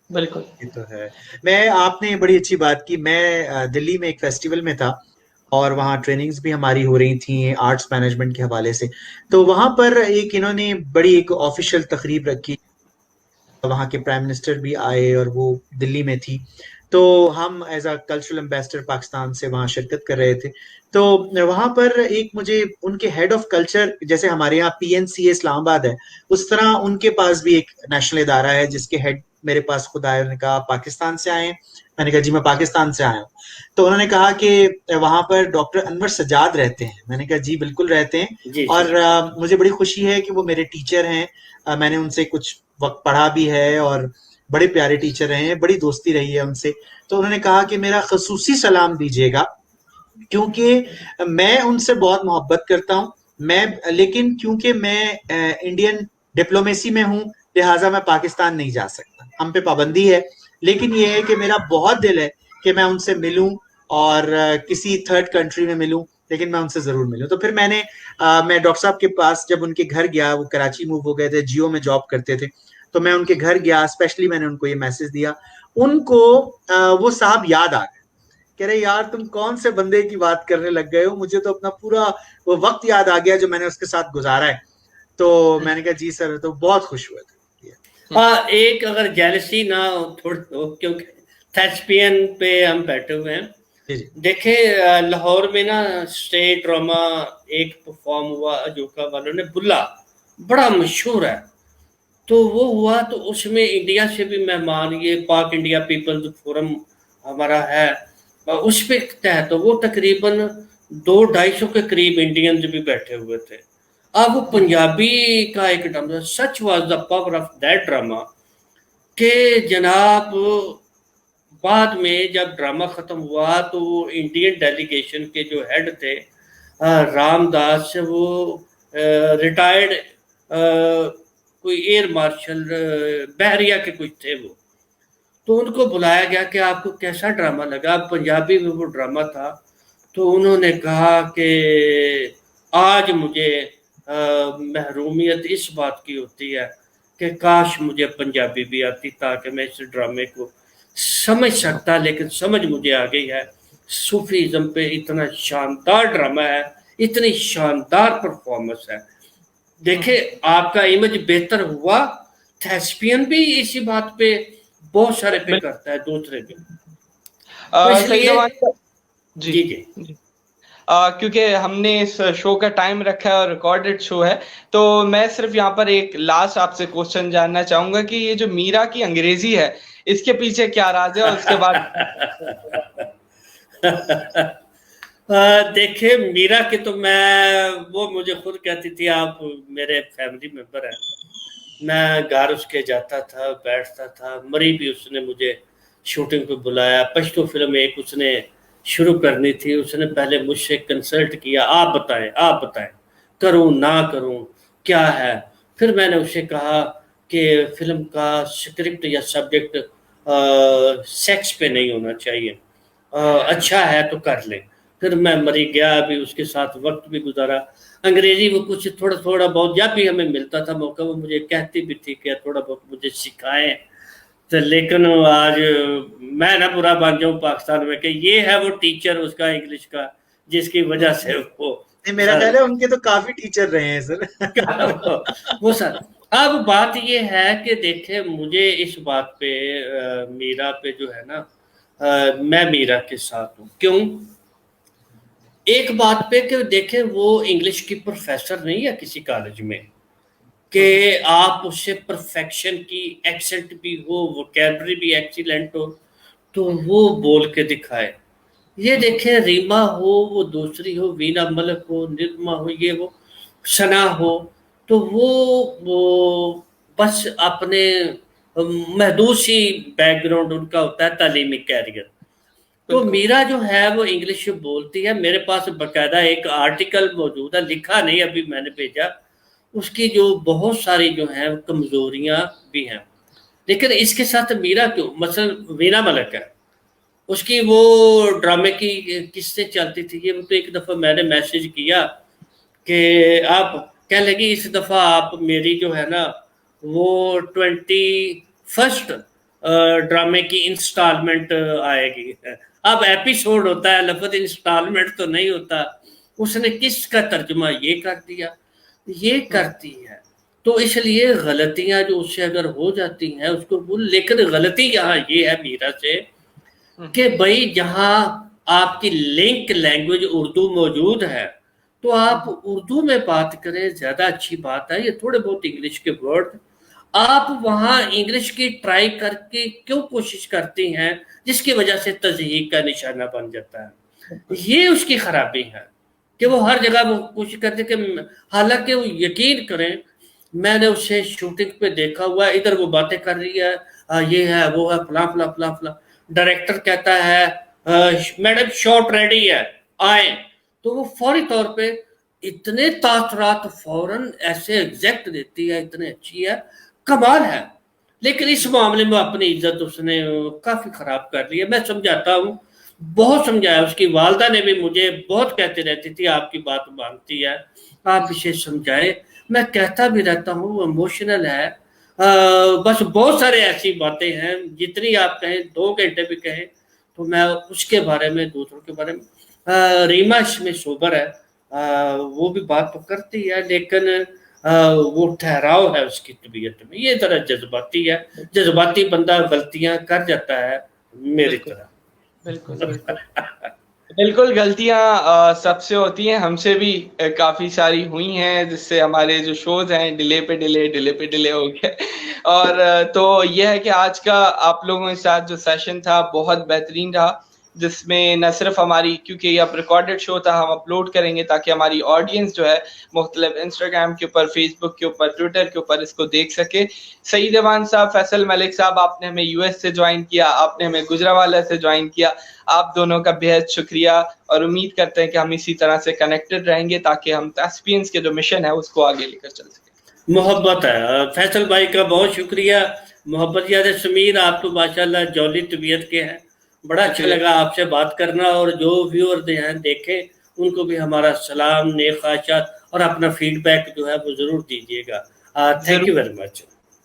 बिल्कुल, ये तो है। मैं आपने बड़ी अच्छी बात की। मैं दिल्ली में एक फेस्टिवल में था और वहाँ ट्रेनिंग्स भी हमारी हो रही थी आर्ट्स मैनेजमेंट के हवाले से। तो वहां पर एक इन्होंने बड़ी एक ऑफिशियल तकरीब रखी, वहाँ के प्राइम मिनिस्टर भी आए और वो दिल्ली में थी। तो हम as a cultural ambassador Pakistan से वहाँ शिरकत कर रहे थे। तो वहां पर एक मुझे उनके हेड ऑफ कल्चर, जैसे हमारे यहाँ पीएनसीए इस्लामाबाद है, उस तरह उनके पास भी एक नेशनल इदारा है जिसके हेड मेरे पास खुद आए। उन्होंने कहा पाकिस्तान से आए हैं? मैंने कहा जी मैं पाकिस्तान से आया हूँ। तो उन्होंने कहा कि वहां पर डॉक्टर अनवर सजाद रहते हैं? मैंने कहा जी बिल्कुल रहते हैं। जी और मुझे बड़ी खुशी है कि वो मेरे टीचर हैं। मैंने उनसे कुछ वक्त पढ़ा भी है और बड़े प्यारे टीचर हैं, बड़ी दोस्ती रही है उनसे। तो उन्होंने कहा कि मेरा खसूसी सलाम दीजिएगा, क्योंकि मैं उनसे बहुत मोहब्बत करता हूँ। लेकिन क्योंकि मैं इंडियन डिप्लोमेसी में हूँ, लिहाजा मैं पाकिस्तान नहीं जा सकता, हम पे पाबंदी है। लेकिन ये है कि मेरा बहुत दिल है कि मैं उनसे मिलूं और किसी थर्ड कंट्री में मिलूं, लेकिन मैं उनसे जरूर मिलूं। तो फिर मैं डॉक्टर साहब के पास जब उनके घर गया, वो कराची मूव हो गए थे, जियो में जॉब करते थे, तो मैं उनके घर गया, स्पेशली मैंने उनको ये मैसेज दिया। उनको वो साहब याद आ गए, कह रहे यार तुम कौन से बंदे की बात करने लग गए हो, मुझे तो अपना पूरा वो वक्त याद आ गया जो मैंने उसके साथ गुजारा है। तो मैंने कहा जी सर, तो बहुत खुश हुए थे। एक अगर जेलसी ना थोड़ी हो, क्योंकि थेस्पियन पे हम बैठे हुए हैं। देखे लाहौर में ना स्टेज ड्रामा एक परफॉर्म हुआ, अजोका वालों ने, बुल्ला बड़ा मशहूर है। तो वो हुआ, तो उसमें इंडिया से भी मेहमान, ये पाक इंडिया पीपल्स फोरम हमारा है, उस पे तहत तो वो तकरीबन 200-250 के करीब इंडियंस भी बैठे हुए थे। अब वो पंजाबी का एक drama, such was the power of that drama, के जनाब बाद में जब ड्रामा खत्म हुआ तो वो इंडियन डेलीगेशन के जो हेड थे रामदास, वो रिटायर्ड कोई एयर मार्शल बहरिया के कुछ थे वो, तो उनको बुलाया गया कि आपको कैसा ड्रामा लगा। पंजाबी में वो ड्रामा था, तो उन्होंने कहा कि आज मुझे महरूमियत इस बात की होती है कि काश मुझे पंजाबी भी आती ताकि मैं इस ड्रामे को समझ सकता, लेकिन समझ मुझे आ गई है। सूफीज़म पे इतना शानदार ड्रामा है, इतनी शानदार परफॉर्मेंस है। देखे आपका इमेज बेहतर हुआ। थेस्पियन भी इसी बात पे बहुत सारे पे करता है, दूसरे पे। तो इसलिए जी जी क्योंकि हमने इस शो का टाइम रखा है और रिकॉर्डेड शो है, तो मैं सिर्फ यहाँ पर एक लास्ट आपसे क्वेश्चन जानना चाहूंगा कि ये जो मीरा की अंग्रेजी है, इसके पीछे क्या राज है, और उसके बाद देखिए मीरा की तो मैं, वो मुझे खुद कहती थी आप मेरे फैमिली मेंबर हैं। मैं घर उसके जाता था, बैठता था। मरी भी उसने मुझे शूटिंग पे बुलाया। पश्तो फिल्म एक उसने शुरू करनी थी, उसने पहले मुझसे कंसल्ट किया, आप बताएं करूं ना करूं क्या है। फिर मैंने उससे कहा कि फिल्म का स्क्रिप्ट या सब्जेक्ट सेक्स पे नहीं होना चाहिए, अच्छा है तो कर ले। फिर मैं मरी गया, अभी उसके साथ वक्त भी गुजारा। अंग्रेजी वो कुछ थोड़ा थोड़ा बहुत जब भी हमें मिलता था मौका, वो मुझे कहती भी थी कि थोड़ा बहुत मुझे सिखाएं। तो लेकिन आज मैं ना बुरा मान जाऊँ पाकिस्तान में कि ये है वो टीचर उसका इंग्लिश का जिसकी वजह से वो नहीं, मेरा ख्याल है उनके तो काफी टीचर रहे हैं सर। वो सर। अब बात ये है कि देखे मुझे इस बात पे मीरा पे जो है ना, मैं मीरा के साथ हूँ। क्यों? एक बात पे कि देखे वो इंग्लिश की प्रोफेसर नहीं है किसी कॉलेज में कि आप उससे परफेक्शन की एक्सेंट भी हो, वोकैबुलरी भी एक्सीलेंट हो तो वो बोल के दिखाए। ये देखें रीमा हो, वो दूसरी हो, वीना मलिक हो, निरमा हो, ये वो सना हो, तो वो बस अपने महदूद सी बैकग्राउंड उनका होता है तालीमी कैरियर। तो मीरा जो है वो इंग्लिश बोलती है। मेरे पास बकायदा एक आर्टिकल मौजूद है, लिखा नहीं अभी मैंने भेजा, उसकी जो बहुत सारी जो है कमजोरियां भी हैं। लेकिन इसके साथ मीरा क्यों, मसलन वीना मलिक है, उसकी वो ड्रामे की किस्सें चलती थी। ये तो एक दफ़ा मैंने मैसेज किया कि आप कह लगी इस दफ़ा आप मेरी जो है ना वो 21st ड्रामे की इंस्टॉलमेंट आएगी। अब एपिसोड होता है, लफ्ज़ इंस्टॉलमेंट तो नहीं होता। उसने किसका तर्जुमा ये कर दिया, ये करती है। तो इसलिए गलतियां जो उससे अगर हो जाती हैं उसको भूल। लेकिन गलती यहाँ ये है मीरा से कि भाई जहाँ आपकी लिंक लैंग्वेज उर्दू मौजूद है तो आप उर्दू में बात करें, ज्यादा अच्छी बात है। ये थोड़े बहुत इंग्लिश के वर्ड आप वहाँ इंग्लिश की ट्राई करके क्यों कोशिश करती हैं, जिसकी वजह से तज़हीक का निशाना बन जाता है। ये उसकी खराबी है कि वो हर जगह वो कोशिश करते कि हालांकि वो यकीन करें मैंने उसे शूटिंग पे देखा हुआ, इधर वो बातें कर रही है, ये है वो है फला फला फला फला। डायरेक्टर कहता है मैडम शॉट रेडी है आए, तो वो फौरी तौर पे इतने तासरात फौरन ऐसे एग्जैक्ट देती है, इतने अच्छी है, कमाल है। लेकिन इस मामले में अपनी इज्जत उसने काफी खराब कर ली है। मैं समझाता हूँ, बहुत समझाया, उसकी वालदा ने भी मुझे बहुत कहती रहती थी आपकी बात मानती है, आप इसे समझाए। मैं कहता भी रहता हूँ, इमोशनल है। बस बहुत सारे ऐसी बातें हैं, जितनी आप कहें 2 घंटे भी कहें तो मैं उसके बारे में, दूसरों के बारे में। रीमा इसमें सोबर है, वो भी बात तो करती है, लेकिन वो ठहराव है उसकी तबीयत में, ये तरह जज्बाती है। जज्बाती बंदा गलतियां कर जाता है मेरी तरह। बिल्कुल बिल्कुल बिल्कुल गलतियां सबसे होती हैं, हमसे भी काफी सारी हुई हैं, जिससे हमारे जो शोज हैं डिले पे डिले हो गए। और तो यह है कि आज का आप लोगों के साथ जो सेशन था बहुत बेहतरीन रहा, जिसमें न सिर्फ हमारी, क्योंकि ये अब रिकॉर्डेड शो था, हम अपलोड करेंगे ताकि हमारी ऑडियंस जो है मुख्तलिफ इंस्टाग्राम के ऊपर, फेसबुक के ऊपर, ट्विटर के ऊपर इसको देख सके। सईद अमान साहब, फैसल मलिक साहब, आपने हमें यूएस से ज्वाइन किया, आपने हमें गुजरावाला से ज्वाइन किया, आप दोनों का बेहद शुक्रिया। और उम्मीद करते हैं कि हम इसी तरह से कनेक्टेड रहेंगे ताकि हम थेस्पियंस के जो मिशन है उसको आगे लेकर चल सकें। मोहब्बत है फैसल भाई का, बहुत शुक्रिया। मोहब्बत याद है। समीर आप तो माशाल्लाह जौली तबीयत के हैं, बड़ा अच्छा लगा आपसे बात करना। और जो व्यूअर हैं देखे उनको भी हमारा सलाम, नेक ख्वाहिशात और अपना फीडबैक जो है वो जरूर दीजिएगा। Thank you very much.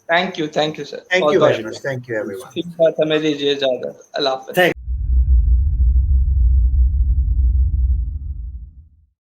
Thank you sir, thank you very much, thank you everyone. ठीक बात, हमें दीजिए इजाजत। अल्लाह हाफ़िज़।